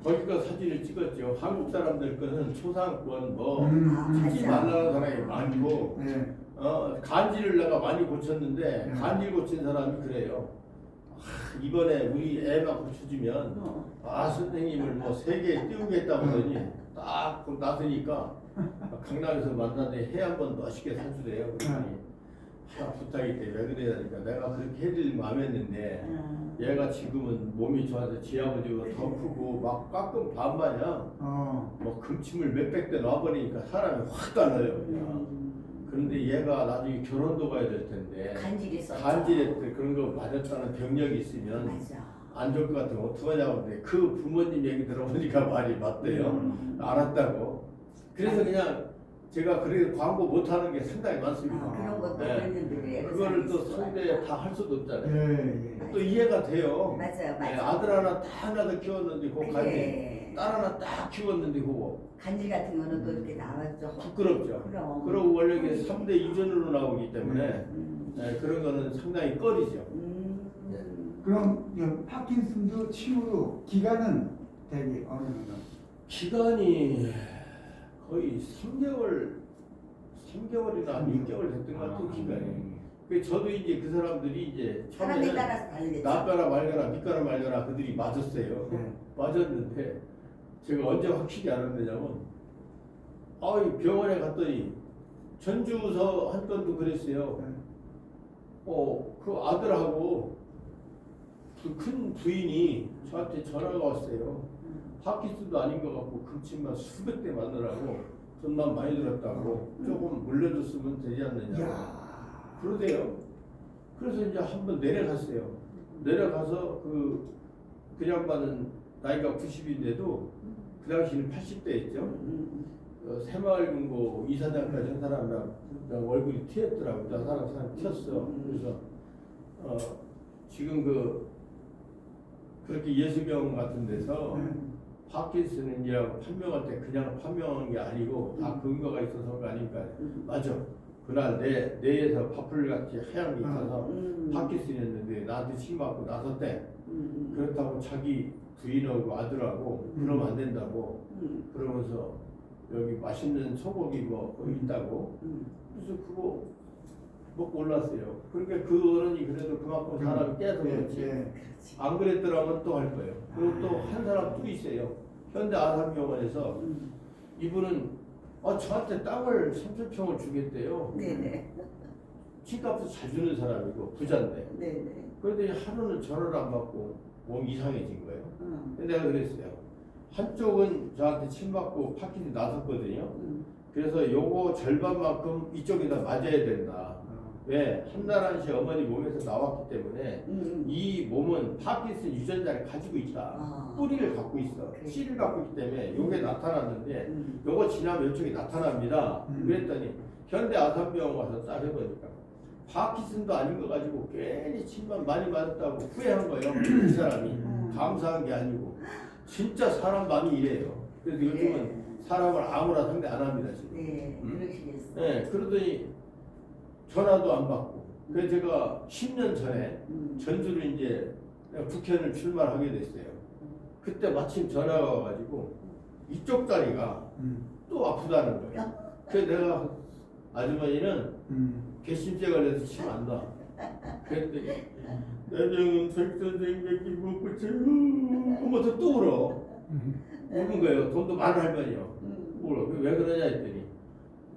거기가 사진을 찍었죠. 한국 사람들 거는 초상권 뭐 하지 말라는 사람이 많고 간질을 내가 많이 고쳤는데 간질 고친 사람이 그래요. 이번에 우리 애만 고쳐주면 선생님을 뭐 세계에 띄우겠다고 하더니 딱 나서니까 강남에서 만났는데 해 한번 멋있게 사주래요. 그러더니 부탁이 때 왜 그래야 되니까 내가 그렇게 해드릴 마음이었는데 얘가 지금은 몸이 좋아서 지 아버지가 더 크고 막 가끔 반반이야. 뭐 금침을 몇백 대 놔버리니까 사람이 확 달라요. 그런데 얘가 나중에 결혼도 가야 될 텐데 간질했대. 그런 거 맞았다는 병력이 있으면 안 좋을 것 같으면 어떡하냐고 하는데 그 부모님 얘기 들어보니까 말이 맞대요. 알았다고. 그래서 그냥 제가 그래도 광고 못하는 게 상당히 많습니다. 그런 것도 네. 어른들이 그거를 또 상대 다 할 수도 없잖아요. 예. 또 이해가 돼요. 맞아요, 네, 맞아요. 아들 하나 딱 하나 더 키웠는데 그거 간지, 그래. 딸 하나 딱 키웠는데 그거 간질 같은 거는 또 이렇게 나왔죠. 부끄럽죠. 그럼. 그리고 원래 이게 3대 이전으로 나오기 때문에 음. 네, 그런 거는 상당히 꺼리죠. 그럼 이 파킨슨도 치유 기간은 되게 어느 정도? 기간이 거의 3개월이나 한 6개월 됐던 것 같아요, 기간이. 그 저도 이제 그 사람들이 이제 사람에 처음에는 따라서 다르겠죠. 낫가라 말가라 믿가라 말가라 그들이 맞았어요. 네. 맞았는데 제가 언제 확실히 알았느냐면 이 병원에 갔더니 전주서 한 건도 그랬어요. 그 아들하고 그 큰 부인이 저한테 전화가 왔어요. 파킨슨도 아닌 것 같고 금침만 수백 대 맞느라고 돈만 많이 들었다고 조금 물려줬으면 되지 않느냐. 야. 그러대요. 그래서 이제 한번 내려갔어요. 내려가서 그 양반은 나이가 90인데도 그 당시는 80대였죠. 새마을금고 이사장까지 한 사람이랑 얼굴이 튀었더라고. 나 사람 튀었어. 그래서 지금 그렇게 예수병 같은 데서 파킨슨이라고 판명할 때 그냥 판명한 게 아니고 다 근거가 있어서 그런 거 아니까 맞아. 그날 뇌에서 파플같이 하얀 게 있어서 파킨슨이었는데 나한테 침 맞고 나섰대. 그렇다고 자기 부인하고 아들하고 그러면 안 된다고 그러면서 여기 맛있는 소고기 뭐 있다고 그래서 그거 먹고 올랐어요. 그러니까 그 어른이 그래도 그만큼 사람이 깨서 그렇지 안 그랬더라면 또 할 거예요. 그리고 또 한 사람 또 있어요. 현대 아산병원에서 이분은 저한테 땅을 3,000평을 주겠대요. 네네. 집값도 잘 주는 사람이고 부자인데. 네네. 그런데 하루는 전화를 안 받고 몸 이상해진 거예요. 근데 내가 그랬어요. 한쪽은 저한테 침 맞고 파킨이 나섰거든요. 그래서 요거 절반만큼 이쪽에다 맞아야 된다. 왜? 한나란 씨 어머니 몸에서 나왔기 때문에 이 몸은 파킨슨 유전자를 가지고 있다. 뿌리를 갖고 있어. 씨를 갖고 있기 때문에 요게 나타났는데 요거 지나면 이쪽이 나타납니다. 그랬더니 현대 아산병원 와서 딱 해보니까 파킨슨도 아닌 거 가지고 괜히 침만 많이 맞았다고 후회한 거예요. 그 사람이. 감사한 게 아니고. 진짜 사람 마음이 이래요. 그래서 요즘은 사람을 아무나 상대 안 합니다. 지금. 네, 그러시겠어요. 네, 그러더니 전화도 안 받고. 그래서 제가 10년 전에 전주를 이제 국회의원을 출마하게 됐어요. 그때 마침 전화가 와가지고 이쪽 다리가 또 아프다는 거예요. 그래서 내가 아주머니는 괘씸죄 걸려서 침 안 나. 그랬더니 내 병은 백선생백기 먹고 제가 하면서 또 울어. 우는 거예요. 돈도 많은 할머니요. 울어. 왜 그러냐 했더니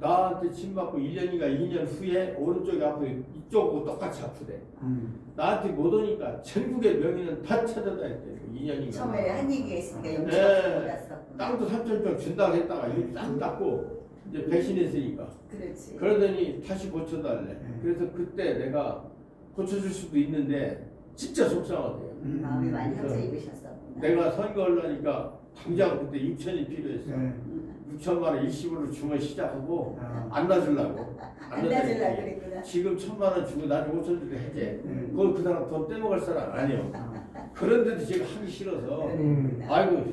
나한테 침 맞고 1년인가 2년 후에 오른쪽이 아프고 이쪽하고 똑같이 아프대. 나한테 못 오니까 전국의 명의는 다 찾아다녔대. 2년인가. 처음에 한 얘기 했으니까 영치가 네. 몰랐었구나. 땅도 3,000평 준다고 했다가 이거 싹 닦고 이제 배신했으니까. 그렇지. 그러더니 다시 고쳐달래. 그래서 그때 내가 고쳐줄 수도 있는데 진짜 속상하대요. 마음이 많이 그래서 상처 입으셨었구나. 내가 선거하려니까 당장 그때 6천이 필요했어. 6천만 원 일시불로 주면 시작하고 안 놔주려고. 안 놔주려고 그랬구나. 지금 1,000만 원 주고 나중에 5천 주고 해제. 그걸 그 사람 돈 떼먹을 사람 아니에요. 그런데도 제가 하기 싫어서 아이고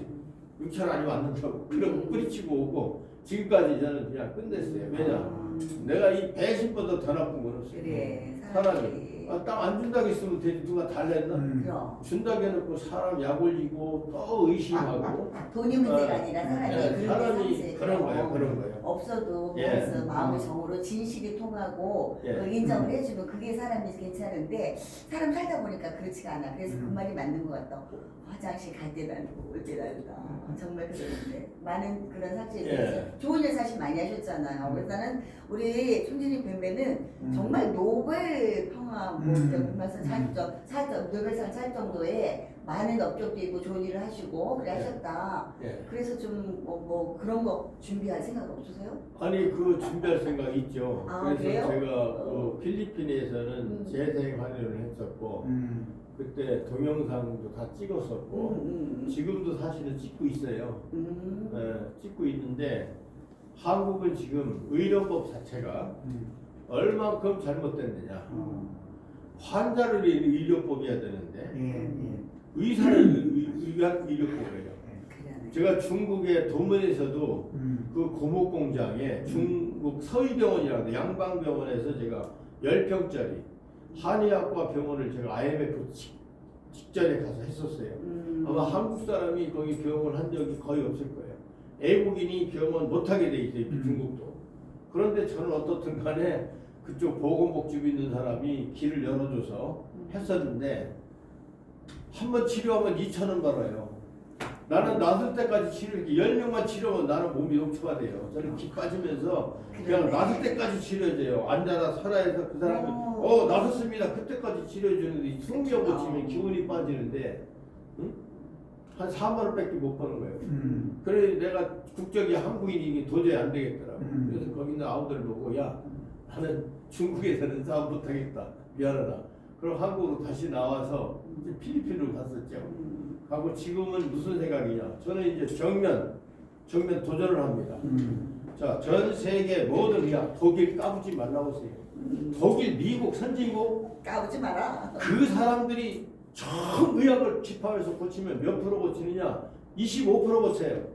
6천 아니면 안 된다고. 그러고 뿌리치고 오고 지금까지 저는 그냥 끝냈어요. 왜냐? 내가 이 배신보다 더 나쁜 건 없어요. 그래. 사람이 땅 안 준다고 했으면 되지 누가 달랬나? 그럼. 준다고 해놓고 사람 약 올리고 또 의심하고 돈이 문제가 아니라 사람이 네, 그런 사람이 게 그런 거예요. 그런 거예요. 없어도 예. 그래서 마음의 정으로 진실이 통하고 예. 그걸 인정을 해주면 그게 사람이 괜찮은데 사람 살다 보니까 그렇지가 않아. 그래서 그 말이 맞는 것 같다. 화장실 갈 때도 아니고 올 때도 아니다. 정말 그러는데 많은 그런 상처에 대해서 좋은 일 사실 많이 하셨잖아요. 그래서 나는 우리 총재님 뵈면은 정말 노벨 평화 보면서 노벨상 살 정도의 많은 업적도 있고 좋은 일을 하시고 그래 하셨다. 그래서 좀 뭐 그런 거 준비할 생각 없으세요? 아니 그 준비할 생각 있죠. 그래서 그래요? 제가 그 필리핀에서는 재생 환영을 했었고 그때 동영상도 다 찍었었고 지금도 사실은 찍고 있어요. 찍고 있는데 한국은 지금 의료법 자체가 얼만큼 잘못됐느냐. 환자를 위한 의료법이어야 되는데 예. 의사를 위한 의료법이에요. 그러네. 제가 중국의 도문에서도 그 고목 공장에 중국 서의병원이라고 양방병원에서 제가 10평짜리 한의학과 병원을 제가 IMF 직전에 가서 했었어요. 아마 한국 사람이 거기 병원 한 적이 거의 없을 거예요. 외국인이 병원 못하게 돼 있어요. 중국도. 그런데 저는 어떻든 간에 그쪽 보건복지부 있는 사람이 길을 열어줘서 했었는데 한 번 치료하면 2,000원 벌어요. 나는 나설 때까지 치료했기 10명만 치료하면 나는 몸이 녹초가 돼요. 저는 기 빠지면서 그냥 나설 때까지 치료해줘요. 앉아라 서라 해서 그 사람이 나섰습니다. 그때까지 치료해주는데 20명 고치면 기운이 빠지는데 응? 한 4만 원밖에 못 버는 거예요. 그래 내가 국적이 한국인이 도저히 안 되겠더라고. 그래서 거기 있는 아우들 보고 야 나는 중국에서는 싸움 못하겠다. 미안하다. 그럼 한국으로 다시 나와서 이제 필리핀으로 갔었죠. 하고 지금은 무슨 생각이냐? 저는 이제 정면 도전을 합니다. 자, 전 세계 모든 의학 독일 까부지 말라고 하세요. 독일, 미국 선진국 까부지 마라. 그 사람들이 전 의학을 집합해서 고치면 몇 프로 고치느냐? 25% 고쳐요.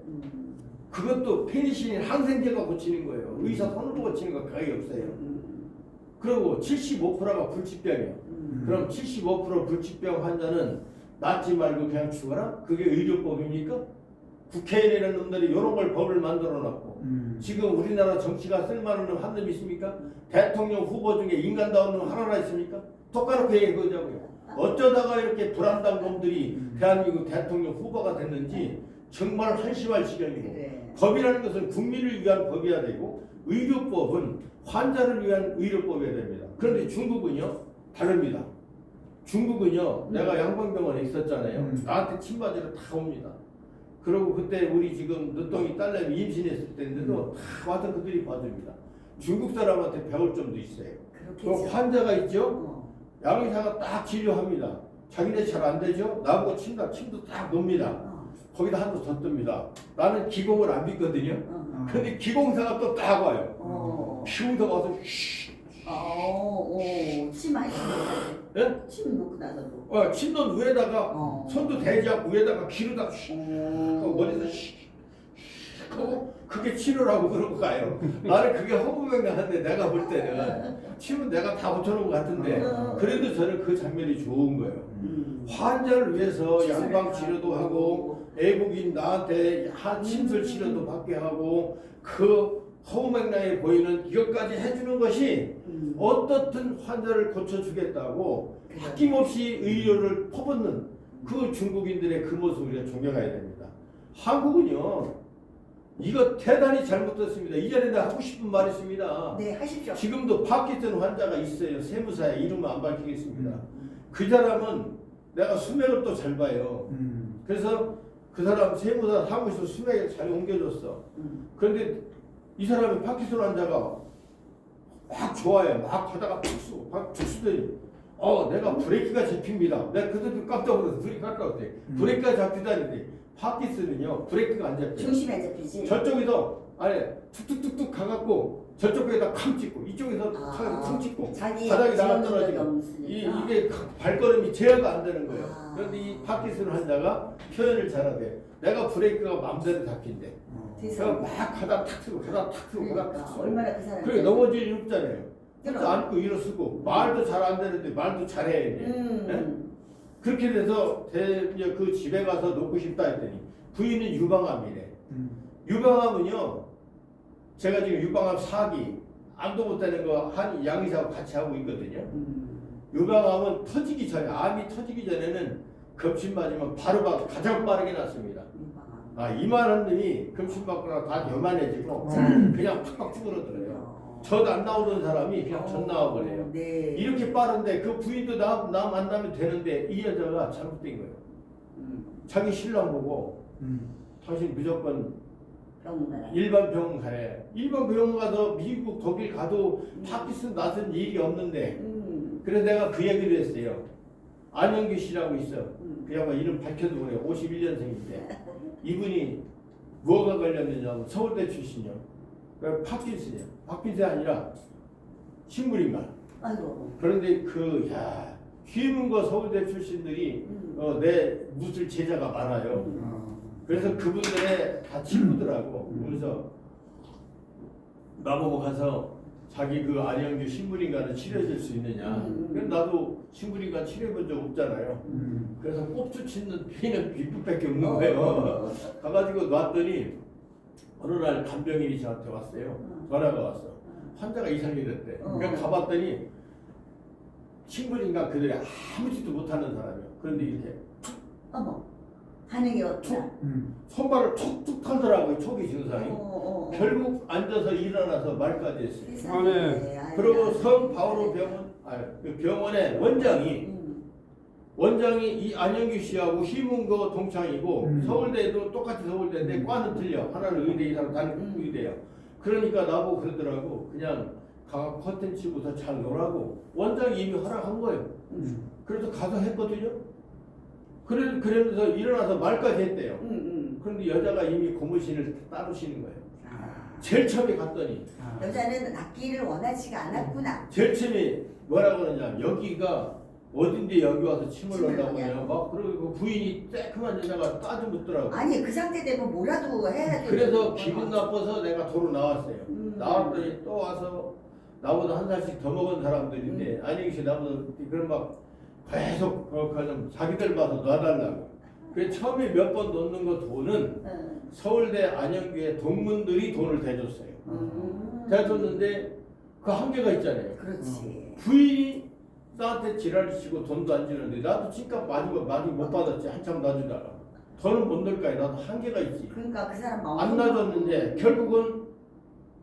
그것도 페니실린 항생제가 고치는 거예요. 의사 손으로 고치는 거 거의 없어요. 그리고 75%가 불치병이에요. 그럼 75% 불치병 환자는 낫지 말고 그냥 죽어라? 그게 의료법입니까? 국회의원이라는 놈들이 이런 걸 법을 만들어 놨고 지금 우리나라 정치가 쓸만한 놈 한 놈 있습니까? 대통령 후보 중에 인간다운 놈 하나나 있습니까? 똑바로 얘기하자고요. 어쩌다가 이렇게 불안당 놈들이 대한민국 대통령 후보가 됐는지 정말 한심할 지경이고 그래. 법이라는 것은 국민을 위한 법이어야 되고 의료법은 환자를 위한 의료법이어야 됩니다. 그런데 중국은요 다릅니다. 중국은요 내가 양방병원에 있었잖아요. 나한테 침 맞으러 다 옵니다. 그리고 그때 우리 지금 늦둥이 딸내미 임신했을 때인데도 다 와서 그들이 봐줍니다. 중국 사람한테 배울 점도 있어요. 그 환자가 있죠. 양의사가 딱 진료합니다. 자기네 잘 안 되죠? 나보고 침도 딱 놓습니다. 거기다 한 번 더 뜹니다. 나는 기공을 안 믿거든요. 근데 기공사가 또 딱 와요. 기공사가 와서 침 많이 예? 침 놓고 나서도. 침 놓은 위에다가 손도 대지 않고 위에다가 기르다가 머리에서 하고 그게 치료라고 그러고 가요. 나는 그게 허무맹랑한데 내가 볼 때는 침은 내가 다 붙여놓은 것 같은데 그래도 저는 그 장면이 좋은 거예요. 환자를 위해서 양방 치료도 하고 외국인 나한테 침술 치료도 받게 하고 그 허무맹랑해 보이는 이것까지 해주는 것이 어떻든 환자를 고쳐주겠다고 아낌없이 의료를 퍼붓는 그 중국인들의 그 모습을 우리가 존경해야 됩니다. 한국은요 이거 대단히 잘못됐습니다. 이 자리에 내가 하고 싶은 말이 있습니다. 네, 하십시오. 지금도 파키스탄 환자가 있어요. 세무사에 이름은 안 밝히겠습니다. 그 사람은 내가 수맥을 또 잘 봐요. 그래서 그 사람 세무사 사무실 수맥을 잘 옮겨줬어. 그런데 이 사람이 파키스탄 환자가 막 좋아요. 막 가다가 막 죽수더니 내가 브레이크가 잡힙니다. 내가 그때 깜짝 놀라서 브레이크 할까 어때? 브레이크가 잡히다는데 파키스탄은요 브레이크가 안 잡혀요. 중심이 안 잡히지. 저쪽에서 안에 툭툭툭툭 가갖고 저쪽 배에다 캄 찍고 이쪽에서 캄 찍고 바닥에 나가 떨어지고 이게 발걸음이 제어가 안 되는 거예요. 그런데 이 파키스탄 환자가 표현을 잘하대. 내가 브레이크가 마음대로 잡힌대. 그래서 막 가다 탁 쓰고 가다 탁 쓰고 가다 탁 쓰고 얼마나 그 사람이 그래 넘어질 일 없잖아요. 혼자 앉고 일어서고 말도 잘 안 되는데 말도 잘해. 네? 그렇게 돼서 그 집에 가서 놓고 싶다 했더니 부인은 유방암이래. 유방암은요 제가 지금 유방암 4기 암도 못 되는 거 한 양의사하고 같이 하고 있거든요. 유방암은 터지기 전에 암이 터지기 전에는 검신 맞으면 바로 가장 빠르게 낫습니다. 이만한 놈이 검신 받고 나서 다 요만해지고 그냥 팍팍 쭈그러들어요. 젖 안 나오던 사람이 그냥 젖 나와버려요. 네. 이렇게 빠른데 그 부인도 나 만나면 되는데 이 여자가 잘못된 거예요. 자기 신랑 보고 당신 무조건 일반 병원 가래. 일반 병원 가서 미국 독일 가도 파키스탄 낫은 일이 없는데 그래서 내가 그 얘기를 했어요. 안영규 씨라고 있어. 그 양반 이름 밝혀도 그래요. 51년생인데 이분이 뭐가 걸렸느냐면 서울대 출신이요. 그러니까 파킨슨이야. 파킨슨이 아니라 식물인간. 아이고. 그런데 휘문고 서울대 출신들이 내 무술 제자가 많아요. 그래서 그분들의 다 친구들하고 그래서 나보고 가서 자기 그 안영규 식물인간을 치료해줄 수 있느냐. 그래서 나도 식물인간 치료해본 적 없잖아요. 그래서 꼽주 치는 피는 귓불밖에 없는 거예요. 가가지고 놨더니 어느 날 간병인이 저한테 왔어요. 전화가 왔어. 환자가 이상이 됐대. 그러니까 가봤더니 식물인간 그들이 아무 짓도 못하는 사람이야. 그런데 이렇게 어머. 반응이 없다. 손발을 툭툭 털더라고요. 초기 증상이. 결국 앉아서 일어나서 말까지 했어요. 네. 그리고 성 바오로 병원의 원장이 이 안영규 씨하고 휘문고 동창이고 서울대도 똑같이 서울대인데 과는 틀려. 하나는 의대 이 사람 다른 의대야. 그러니까 나보고 그러더라고. 그냥 가 커튼 치고서 잘 놀라고 원장이 이미 허락한 거예요. 그래서 가서 했거든요. 그러면서 일어나서 말까지 했대요. 그런데 여자가 이미 고무신을 따로 신는 거예요. 제일 처음에 갔더니 여자는 낫기를 원하지가 않았구나. 제일 처음에 뭐라고 그러냐, 여기가 어딘데 여기 와서 침을 넣는다고 그냥 막 그러고 부인이 쬐끔한 여자가 따져 묻더라고. 아니 그 상태 되면 뭐라도 해야 돼. 그래서 기분 나빠서 내가 도로 나왔어요. 나왔더니 또 와서 나보다 한 살씩 더 먹은 사람들인데 안영규 씨 나보다 그런 막 계속 그렇게 자기들 봐서 놔달라고. 그래서 처음에 몇 번 넣는 거 돈은 서울대 안영규의 동문들이 돈을 대줬어요. 대줬는데 그 한계가 있잖아요. 그렇지. 부인이 나한테 지랄을 치고 돈도 안 주는데 나도 집값 많이 못 받았지. 한참 놔주다가 더는 못 넣을 거야. 나도 한계가 있지. 그러니까 그 사람 마음 안 놔줬는데 결국은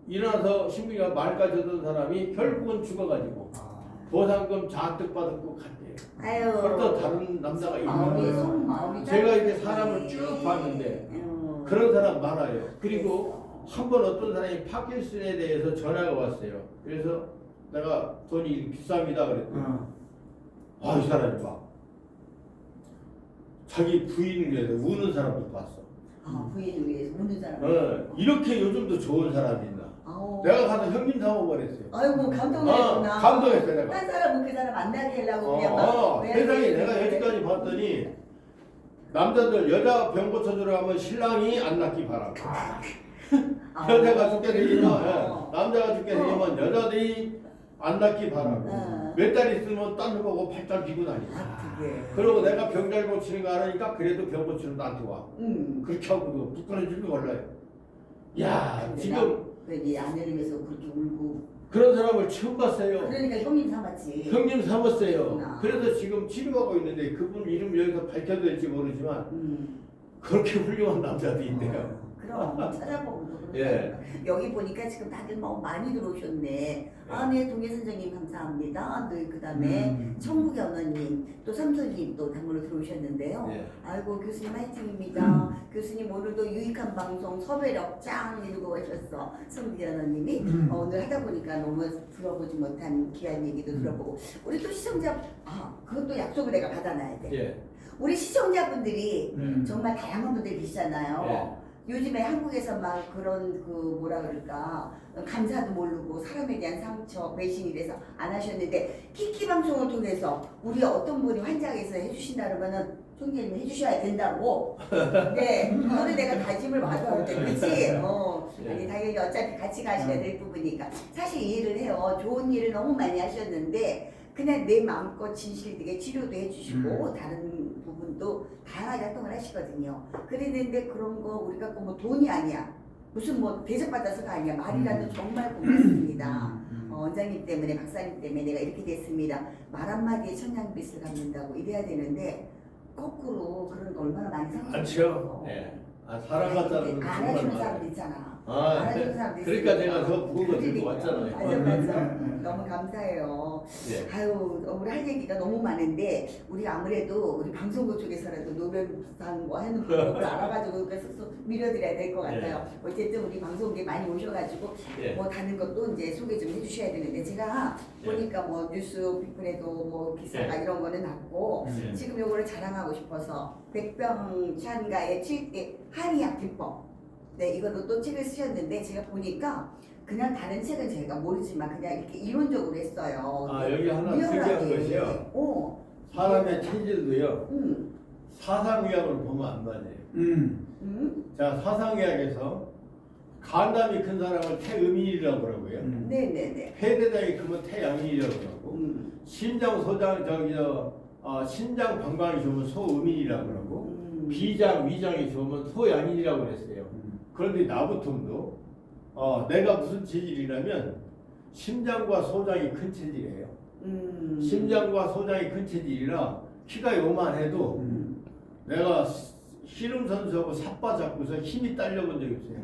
일어나서 신부가 말까지 하던 사람이 결국은 죽어가지고 보상금 잔뜩 받았고 갔대요. 아유. 그것도 다른 남자가 있는 속마음이 제가 이제 사람을 쭉 봤는데 그런 사람 많아요. 그리고 한 번 어떤 사람이 파킨슨에 대해서 전화가 왔어요. 그래서 내가 돈이 비쌉니다 그랬더니 이 사람이 봐. 자기 부인을 위해서 우는 사람도 봤어. 부인을 위해서 우는 사람. 이렇게 요즘도 좋은 사람이 있나? 내가 가서 형님 삼아버렸어요. 아이고 감동했구나. 감동했어 내가. 딴 사람은 그 사람 만나게 하려고 그냥 막 세상에 내가 여기까지 봤더니 남자들 여자 병 고쳐주러 가면 신랑이 안 낳기 바라고. 여자가 죽게 되면 남자가 죽게 되면 여자들이 안 낳기 바라고. 몇 달 있으면 딴 보고 팔짱 끼고 다니고. 그리고 내가 병 잘 고치는 거 알으니까 그래도 병 고치는 나한테 와. 그렇게 하고도 부끄러질줄 몰라요. 야 지금 네 아내를 위해서 그렇게 울고 그런 사람을 처음 봤어요. 그러니까 형님 삼았지. 형님 삼았어요. 그래서 지금 치료하고 있는데 그분 이름 여기서 밝혀도 될지 모르지만 그렇게 훌륭한 남자도 있대요. 그럼 찾아보고 예. 여기 보니까 지금 다들 뭐 많이 들어오셨네. 네 동예 선생님 감사합니다. 네 그다음에 천국의 언어님 또 삼선님 또 당으로 들어오셨는데요. 예. 아이고 교수님 화이팅입니다. 교수님 오늘도 유익한 방송 섭외력 짱 이러고 오셨어. 천국의 언어님이 오늘 하다 보니까 너무 들어보지 못한 귀한 얘기도 들어보고 우리 또 시청자 그것도 약속을 내가 받아놔야 돼. 예. 우리 시청자분들이 정말 다양한 분들이 계시잖아요. 예. 요즘에 한국에서 막 그런 뭐라 그럴까 감사도 모르고 사람에 대한 상처 배신이 돼서 안 하셨는데 키키 방송을 통해서 우리 어떤 분이 환자에서 해주신다 그러면은 총재님 해주셔야 된다고. 네, 그거를 내가 다짐을 받아야 돼, 그렇지? 아니 당연히 어차피 같이 가셔야 될 부분이니까 사실 이해를 해요. 좋은 일을 너무 많이 하셨는데. 그냥 내 마음껏 진실되게 치료도 해주시고 다른 부분도 다양하게 활동을 하시거든요. 그랬는데 그런 거 우리가 뭐 돈이 아니야. 무슨 뭐 대접받아서가 아니야. 말이라도 정말 고맙습니다. 원장님 때문에 박사님 때문에 내가 이렇게 됐습니다. 말 한마디에 천냥빚을 갚는다고 이래야 되는데 거꾸로 그런 거 얼마나 많이 많죠. 예. 사람 같다는 알아주는 사람도 있잖아. 그러니까 내가 저 그거 들고 왔잖아요. 맞아. 너무 감사해요. 예. 아유, 우리 할 얘기가 너무 많은데 우리 아무래도 우리 방송국 쪽에서라도 노벨상 뭐 하는 방법을 알아가지고 쓱쓱 밀어드려야 될 것 같아요. 어쨌든 우리 방송국에 많이 오셔가지고 뭐 다른 것도 이제 소개 좀 해주셔야 되는데 제가 보니까 뭐 뉴스 피플에도 뭐 기사가 이런 거는 났고 지금 요거를 자랑하고 싶어서 백병찬가의 7대 한의학 비법 네, 이거도 또 책을 쓰셨는데 제가 보니까 그냥 다른 책은 제가 모르지만 그냥 이렇게 이론적으로 했어요. 아, 여기 하나 특이한 것이요. 사람의 체질도요. 사상의학으로 보면 안 맞아요. 자, 사상의학에서 간담이 큰 사람을 태음인이라고 그러고요. 네네네. 폐대장이 크면 태양인이라고 그러고, 심장 소장 신장 방광이 좋으면 소음인이라고 그러고, 비장 위장이 좋으면 소양인이라고 그랬어요. 그런데 나부통도 내가 무슨 체질이냐면 심장과 소장이 큰 체질이에요. 심장과 소장이 큰 체질이라 키가 요만해도 내가 씨름 선수하고 삿바 잡고서 힘이 딸려본 적이 없어요.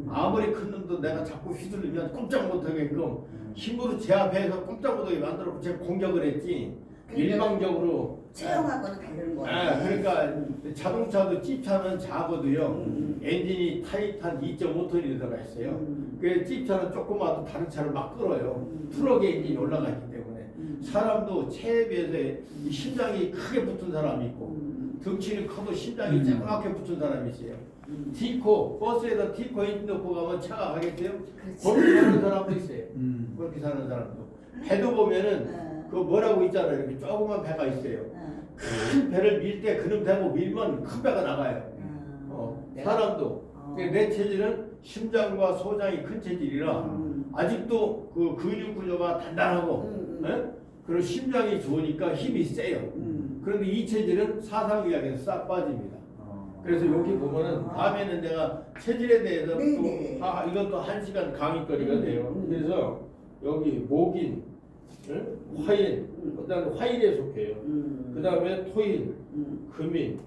아무리 큰 놈도 내가 자꾸 휘둘리면 꼼짝 못하게끔 힘으로 제압해서 꼼짝 못하게 만들어 제가 공격을 했지. 일방적으로 체형하고는 다른 거예요. 그러니까 자동차도 찝차는 작아도요. 엔진이 타이탄 2.5톤이 들어가 있어요. 그 찝차는 조그마도 다른 차를 막 끌어요. 트럭 엔진이 올라가기 때문에. 사람도 체에 비해서 이 심장이 크게 붙은 사람이 있고 덩치는 커도 심장이 조그맣게 붙은 사람이 있어요. 티코 버스에다 티코 엔진 넣고 가면 차가 가겠어요? 그렇게 사는 사람도 있어요. 그렇게 사는 사람도. 배도 보면은 그 뭐라고 있잖아요. 이렇게 조그만 배가 있어요. 큰 배를 밀 때 그런 배고 밀면 큰 배가 나가요. 사람도. 내 체질은 심장과 소장이 큰 체질이라 아직도 그 근육 구조가 단단하고 그리고 심장이 좋으니까 힘이 세요. 그런데 이 체질은 사상의학에서 싹 빠집니다. 그래서 여기 보면은 다음에는 내가 체질에 대해서 또 이것도 1시간 강의거리가 돼요. 그래서 여기 목인, 화인, 그다음에 화인에 속해요. 그다음에 토인, 금인,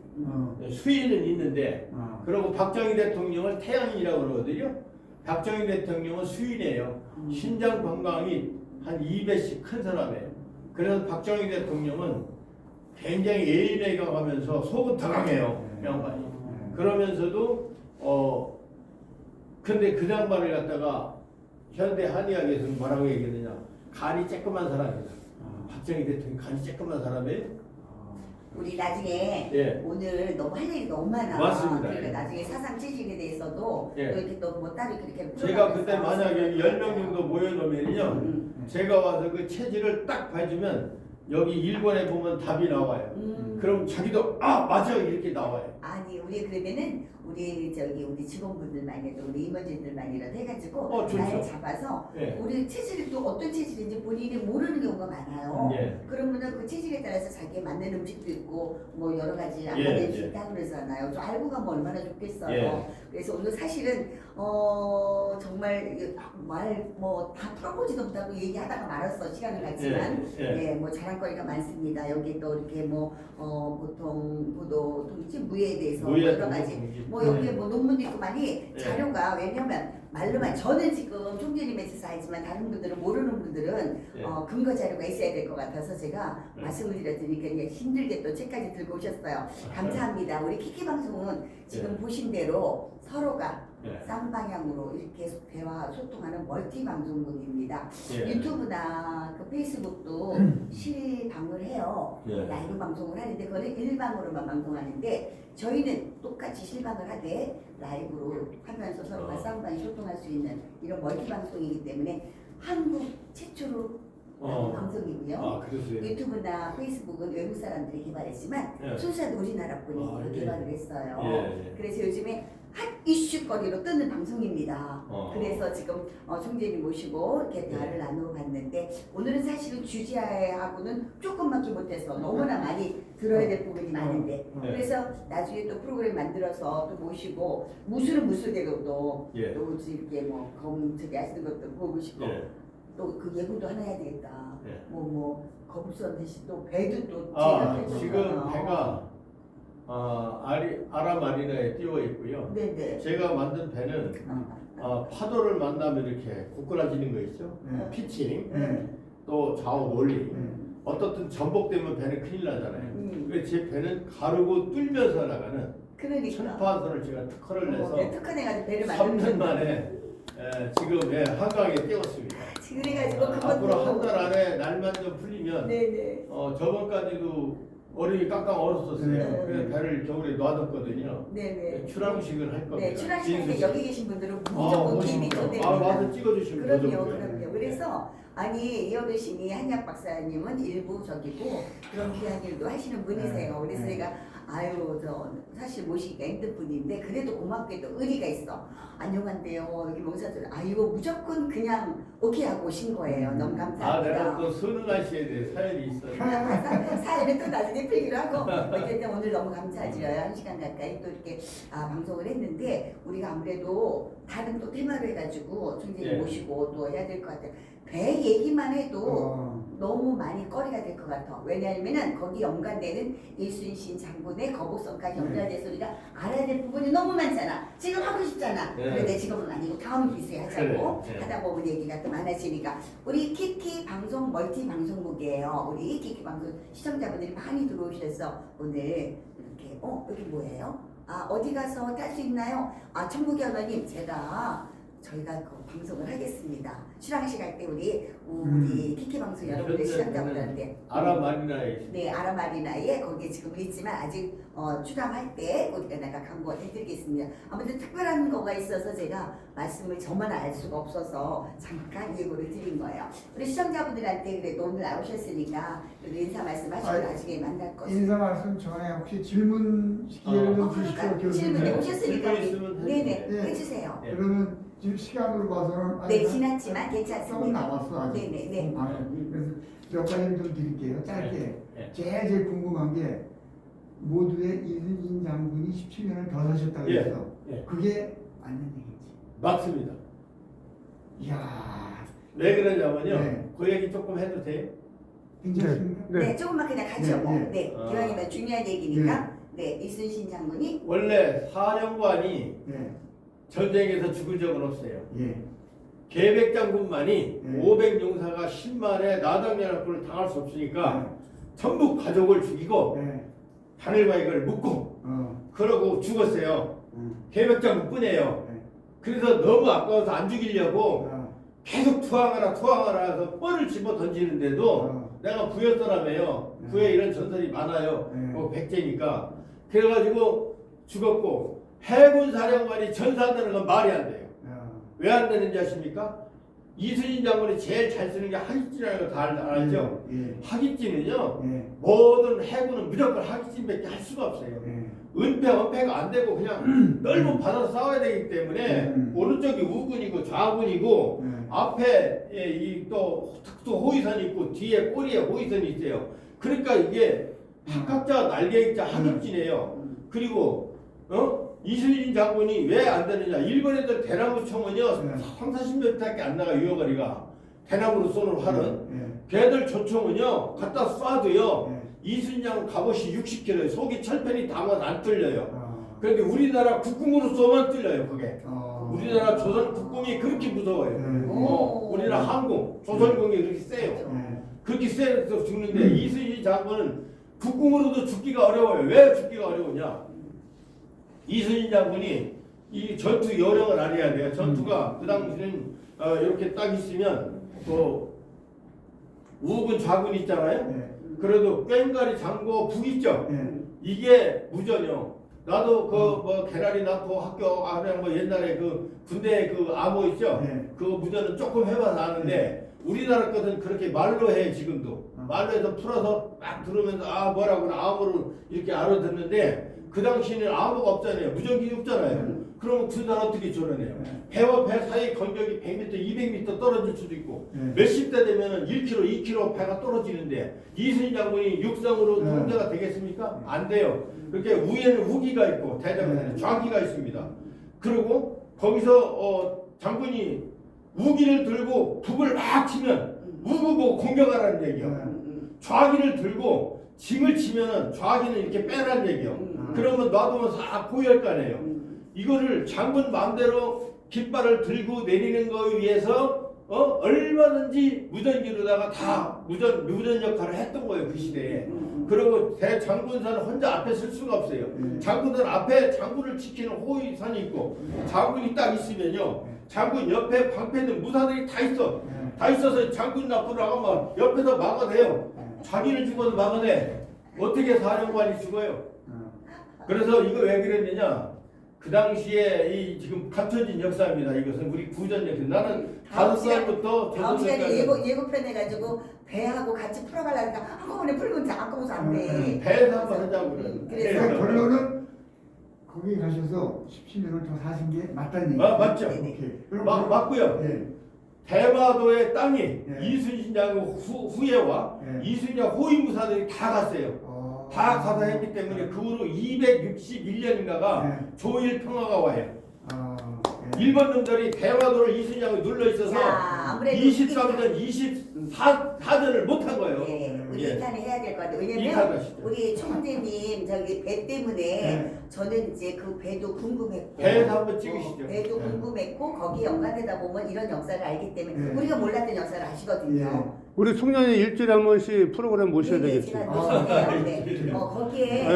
수인은 있는데 그리고 박정희 대통령을 태양인이라고 그러거든요. 박정희 대통령은 수인이에요. 심장 방광이 한 2배씩 큰 사람이에요. 그래서 박정희 대통령은 굉장히 예민하게 하면서 속은 더 강해요. 양반이. 그러면서도 근데 그 양반을 갖다가 현대 한의학에서는 뭐라고 얘기하느냐. 간이 쬐끄만 사람이다. 박정희 대통령 간이 쬐끄만 사람이에요. 우리 나중에 오늘 너무 할 얘기 너무 많아. 맞습니다. 그러니까 나중에 사상 체질에 대해서도 또 이렇게 또 뭐 따로 그렇게 제가 그때 만약에 10명 정도 모여놓으면요. 제가 와서 그 체질을 딱 봐주면 여기 1번에 보면 답이 나와요. 그럼 자기도 맞아 이렇게 나와요. 아니 우리 그러면은 우리 직원분들만이라도 우리 임원진들만이라도 해가지고 날 잡아서 우리 체질이 또 어떤 체질인지 본인이 모르는 경우가 많아요. 그러면은 그 체질에 따라서 자기에 맞는 음식도 있고 뭐 여러 가지 안 맞는 음식도 있다고 그러잖아요. 좀 알고 가면 얼마나 좋겠어요. 그래서 오늘 사실은 정말 말 뭐 다 풀어보지도 못하고 얘기하다가 말았어. 시간을 갖지만 뭐 자랑거리가 많습니다. 여기 또 이렇게 뭐 보통 보도 통지 무예에 대해서 여러 가지 뭐 여기에 뭐 논문도 있고 많이 자료가 왜냐면 말로만 저는 지금 총재님에서 알지만 다른 분들은 모르는 분들은 근거 자료가 있어야 될 것 같아서 제가 말씀을 드렸으니까 힘들게 또 책까지 들고 오셨어요. 감사합니다. 우리 키키 방송은 지금 보신 대로 서로가 쌍방향으로 이렇게 대화 소통하는 멀티 방송국입니다. 유튜브나 그 페이스북도 실방을 해요. 라이브 방송을 하는데 그거는 일방으로만 방송하는데 저희는 똑같이 실방을 하되 라이브로 하면서 서로가 쌍방이 소통할 수 있는 이런 멀티 방송이기 때문에 한국 최초로 방송이고요. 유튜브나 페이스북은 외국 사람들이 개발했지만 순수한 우리나라 분이 개발을 했어요. 그래서 요즘에 핫 이슈거리로 뜨는 방송입니다. 그래서 지금 총재님 모시고 이렇게 대화를 나누어 봤는데 오늘은 사실은 주제하고는 조금밖에 못해서 너무나 많이 들어야 될 부분이 많은데 그래서 나중에 또 프로그램 만들어서 또 모시고 무술은 무술대로 또 이렇게 뭐 저기 하시는 것도 보고 싶고 또 그 예고도 하나 해야 되겠다. 뭐 거북선 대신 또 배도 또 지금 배가 아라마리나에 띄워 있고요. 제가 만든 배는 파도를 만나면 이렇게 고꾸라지는 거 있죠. 피칭, 또 좌우 논리. 어떻든 전복되면 배는 큰일 나잖아요. 그래서 제 배는 가르고 뚫면서 나가는 천파선을 제가 특허를 내서 특허내가지고 배를 3년 만에 지금 한강에 띄웠습니다. 그래가지고 앞으로 한 달 안에 날만 좀 풀리면 저번까지도 얼음이 깡깡 얼었었어요. 네. 그래서 배를 겨울에 놔뒀거든요. 네네. 출항식을 할 겁니다. 네, 출항식할 때 인수식. 여기 계신 분들은 무조건 기입이 쳐됩니다. 와서 찍어주시면 되죠. 그럼요. 그래서 아니 이 어르신이 한약 박사님은 일부 저기고 그런 귀한 일도 하시는 분이세요. 그래서 네. 제가 아유 저 사실 모시기가 힘든 분인데 그래도 고맙게도 의리가 있어. 안녕한데요 여기 목사들 아유 무조건 그냥 오케이 하고 오신 거예요. 너무 감사합니다. 내가 또 선응하셔야 돼. 사연이 있어요. 사연은 또 나중에 풀기로 하고 어쨌든 오늘 너무 감사드려요. 1시간 가까이 또 이렇게 방송을 했는데 우리가 아무래도 다른 또 테마로 해가지고 총재님 예. 모시고 또 해야 될 것 같아요. 배 얘기만 해도 너무 많이 거리가 될 것 같아. 왜냐하면은 거기 연관되는 이순신 장군의 거북선까지 연관돼서 우리가 알아야 될 부분이 너무 많잖아. 지금 하고 싶잖아. 네. 그런데 지금은 아니고 다음 기수에 하자고 그래, 네. 하다 보면 얘기가 또 많아지니까 우리 키키 방송 멀티 방송국이에요. 우리 키키 방송 시청자분들이 많이 들어오셔서 오늘 이렇게 여기 뭐예요? 어디 가서 탈 수 있나요? 천국의 언어님 저희가 그 방송을 하겠습니다. 출항식 할 때 우리 키키 방송 여러분들 시청자분들한테 아라마리나에 네 아라마리나에 거기에 지금 있지만 아직 출항할 때 우리가 내가 광고 해드리겠습니다. 아무튼 특별한 거가 있어서 제가 말씀을 저만 알 수가 없어서 잠깐 예고를 드린 거예요. 우리 시청자분들한테 그래도 오늘 나오셨으니까 그래도 인사 말씀하시고 나중에 만날 것입니다. 인사 말씀 전에 혹시 질문 기회를 좀 주십시오. 질문에 오셨으니까 질문 있으면 네네 네. 해주세요. 네. 그러면 지금 시간으로 봐서는 네 지났지만 조금 괜찮습니다. 남았어 아직. 네네네. 그래서 몇 가지 좀 드릴게요. 짧게. 네. 제일 궁금한 게 모두의 이순신 장군이 17년을 더 사셨다고 예. 해서 예. 그게 맞는 얘기지. 맞습니다. 이야, 왜 그러냐면요. 네. 그 얘기 조금 해도 돼요? 괜찮습니까? 네, 조금만 그냥 같이 네, 뭐. 네. 네, 기왕이면 중요한 얘기니까. 네, 이순신 장군이 원래 사령관이 네, 전쟁에서 죽은 적은 없어요. 예, 계백장군만이 네. 500용사가 10만에 나당연합군을 당할 수 없으니까 네. 전부 가족을 죽이고 네, 바늘바이걸 묶고 그러고 죽었어요. 계백장군뿐이에요. 네. 그래서 너무 아까워서 안 죽이려고 어, 계속 투항하라 해서 뻘을 집어 던지는데도 내가 부여 사람이에요. 네. 부에 이런 전설이 많아요. 네. 백제니까. 그래가지고 죽었고 해군 사령관이 전사한다는 건 말이 안 돼요. 왜 안 되는지 아십니까? 이순신 장군이 제일 잘 쓰는 게 하깃진이라는 거 다 알죠? 예, 하깃진은요. 예, 모든 해군은 무조건 하깃진밖에 할 수가 없어요. 예, 은폐, 은폐가 안 되고 그냥 넓은 바다로 싸워야 되기 때문에 오른쪽이 우군이고 좌군이고 예. 앞에 또 특수 호위선이 있고 뒤에 꼬리에 호위선이 있어요. 그러니까 이게 각자 날개자 하깃진이에요. 그리고 이순신 장군이 왜 안 되느냐? 일본 애들 대나무 총은요 30-40m밖에 안 나가 유효거리가 대나무로 쏘는 활은 걔들 조총은요 갖다 쏴도요 이순신 장군 갑옷이 60kg 속이 철편이 담아서 안 뚫려요. 그런데 우리나라 국궁으로 쏘면 뚫려요 그게. 우리나라 조선 국궁이 그렇게 무서워요. 우리나라 항공 조선공이 그렇게 세요. 그렇게 세서 죽는데 이순신 장군은 국궁으로도 죽기가 어려워요. 왜 죽기가 어려우냐? 이순신 장군이 이 전투 요령을 알아야 돼요. 전투가 그 당시는 이렇게 딱 있으면 우군 좌군 있잖아요. 그래도 꽹가리 장고 북 있죠. 이게 무전이요. 나도 뭐 개나리 낳고 학교 안에 뭐 옛날에 그 군대 그 암호 있죠. 그 무전은 조금 해봐서 아는데 우리나라 것은 그렇게 말로 해 지금도. 말로 해서 풀어서 막 들으면서 뭐라구나 암호를 이렇게 알아듣는데 그 당시에는 암호가 없잖아요. 무전기 없잖아요. 그러면 그 사람 어떻게 조련해요? 배와 배 사이 간격이 100m, 200m 떨어질 수도 있고 몇십 대 되면은 1km, 2km 배가 떨어지는데 이순신 장군이 육상으로 통제가 되겠습니까? 안 돼요. 그렇게 위에는 우기가 있고 대장에는 좌기가 있습니다. 그리고 거기서 장군이 우기를 들고 북을 막 치면 우구 보고 공격하라는 얘기요. 좌기를 들고 징을 치면은 좌기는 이렇게 빼라는 얘기요. 그러면 놔두면 싹 보일 거 아니에요. 이거를 장군 마음대로 깃발을 들고 내리는 거에 위해서 얼마든지 무전기로다가 다 무전 역할을 했던 거예요 그 시대에. 그리고 대장군사는 혼자 앞에 쓸 수가 없어요. 장군은 앞에 장군을 지키는 호위선이 있고 장군이 딱 있으면요 장군 옆에 방패들 무사들이 다 있어. 다 있어서 장군 앞으로 나가면 옆에서 막아내요. 자기는 죽어도 막아내. 어떻게 사령관이 죽어요? 그래서 이거 왜 그랬느냐? 그 당시에 이 지금 갖춰진 역사입니다. 이것은 우리 구전 역사. 나는 5살부터 다음 시간에 조선까지 예고편 해가지고 배하고 같이 풀어가려니까 한꺼번에 풀면 아까워서 안 돼. 배에서 한번 하자고 그래. 그래서 그러니까 결론은 거기 가셔서 17년을 더 사신 게 맞다는 얘기. 맞죠? 오케이. 그럼 맞고요. 예. 대마도의 땅이 예. 이순신 장군 후예와 예. 이순신 호위무사들이 다 갔어요. 다 가서 했기 때문에 그 후로 261년인가가 예. 조일 평화가 와요. 예. 일본 놈들이 대마도를 이순신장이 눌러 있어서 자, 아무래도 23전, 24전을 못한 거예요. 네, 우리 예. 2탄을 해야 될 것 같아요. 이탄 왜냐면 하시죠. 우리 총재님 저기 배 때문에 네. 저는 이제 그 배도 궁금했고 배에서 한번 찍으시죠. 배도 네. 궁금했고 거기에 연관되다 보면 이런 역사를 알기 때문에 네. 우리가 몰랐던 역사를 아시거든요. 우리 총장님 일주일에 한 번씩 프로그램 모셔야 네, 되겠죠. 제가 모셨네요. 네. 거기에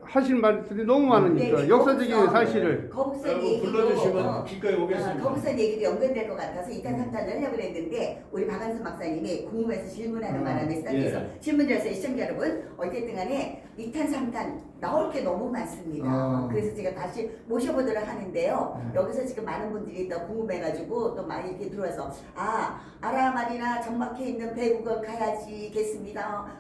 하실 말들이 너무 많으니까 네, 역사적인 거기서 사실을 거북선 여러분 얘기도 불러주시면 기꺼이 오겠습니다. 거북선 얘기도 연관될 것 같아서 2탄 3탄을 하려고 그랬는데 우리 박한순 박사님이 궁금해서 질문하는 바람에 시작해서 질문드려서 시청자 여러분 어쨌든 간에 2탄 3탄 나올 게 너무 많습니다. 그래서 제가 다시 모셔보도록 하는데요. 여기서 지금 많은 분들이 더 궁금해가지고 또 많이 이렇게 들어와서 아라말이나 정막해 있는 배국을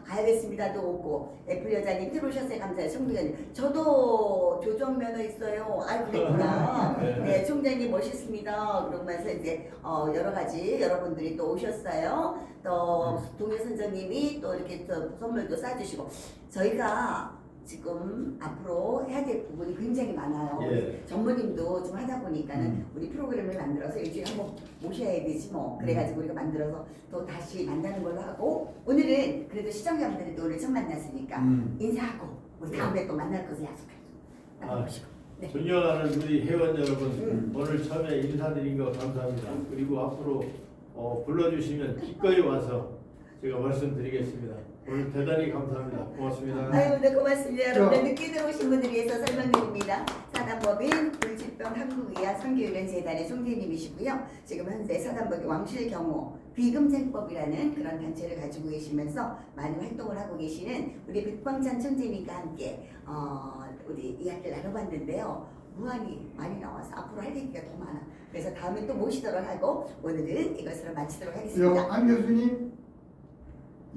가야겠습니다도 오고 애플 여자님 들어오셨어요. 감사해요. 총장님 저도 조정면허 있어요. 그랬구나. 네, 총장님 멋있습니다. 그러면서 이제 여러 가지 여러분들이 또 오셨어요. 또 동료 선생님이 또 이렇게 또 선물도 싸주시고 저희가 지금 앞으로 해야 될 부분이 굉장히 많아요. 예. 전무님도 좀 하다 보니까는 우리 프로그램을 만들어서 일주일에 한번 모셔야 되지 뭐. 그래가지고 우리가 만들어서 또 다시 만나는 걸로 하고 오늘은 그래도 시청자분들도 오늘 처음 만났으니까 인사하고 우리 다음에 또 만날 것을 약속하죠. 네. 존경하는 우리 회원 여러분 오늘 처음에 인사드린 거 감사합니다. 그리고 앞으로 불러주시면 기꺼이 와서 제가 말씀드리겠습니다. 오늘 대단히 감사합니다. 고맙습니다. 아유, 네, 고맙습니다. 여러분들 늦게 들어오신 분들 위해서 설명드립니다. 사단법인 불치병 한국의학 선교유연재단의 총재님이시고요. 지금 현재 사단법인 왕실경호 비금생법이라는 그런 단체를 가지고 계시면서 많은 활동을 하고 계시는 우리 백광찬 총재님과 함께 우리 이야기를 나눠봤는데요. 무한히 많이 나와서 앞으로 할 얘기가 더 많아. 그래서 다음에 또 모시도록 하고 오늘은 이것으로 마치도록 하겠습니다. 안 교수님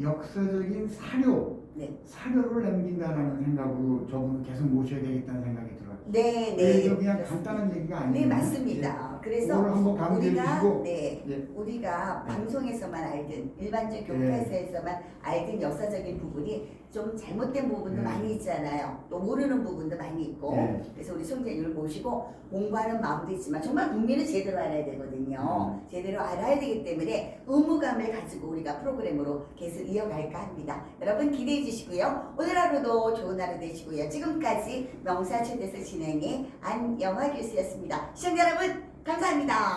역사적인 사료를 남긴다라는 생각으로 저분을 계속 모셔야 되겠다는 생각이 들어요. 네. 이거 그냥 그렇습니다. 간단한 얘기가 아니에요. 네, 맞습니다. 그래서 오늘 한번 강조해 주시고 우리가 방송에서만 알든 일반적 교과서에서만 알든 역사적인 부분이 좀 잘못된 부분도 많이 있잖아요. 또 모르는 부분도 많이 있고 그래서 우리 총재님을 모시고 공부하는 마음도 있지만 정말 국민은 제대로 알아야 되거든요. 제대로 알아야 되기 때문에 의무감을 가지고 우리가 프로그램으로 계속 이어갈까 합니다. 여러분 기대해 주시고요. 오늘 하루도 좋은 하루 되시고요. 지금까지 명사초대서 진행의 안영화 교수였습니다. 시청자 여러분 감사합니다.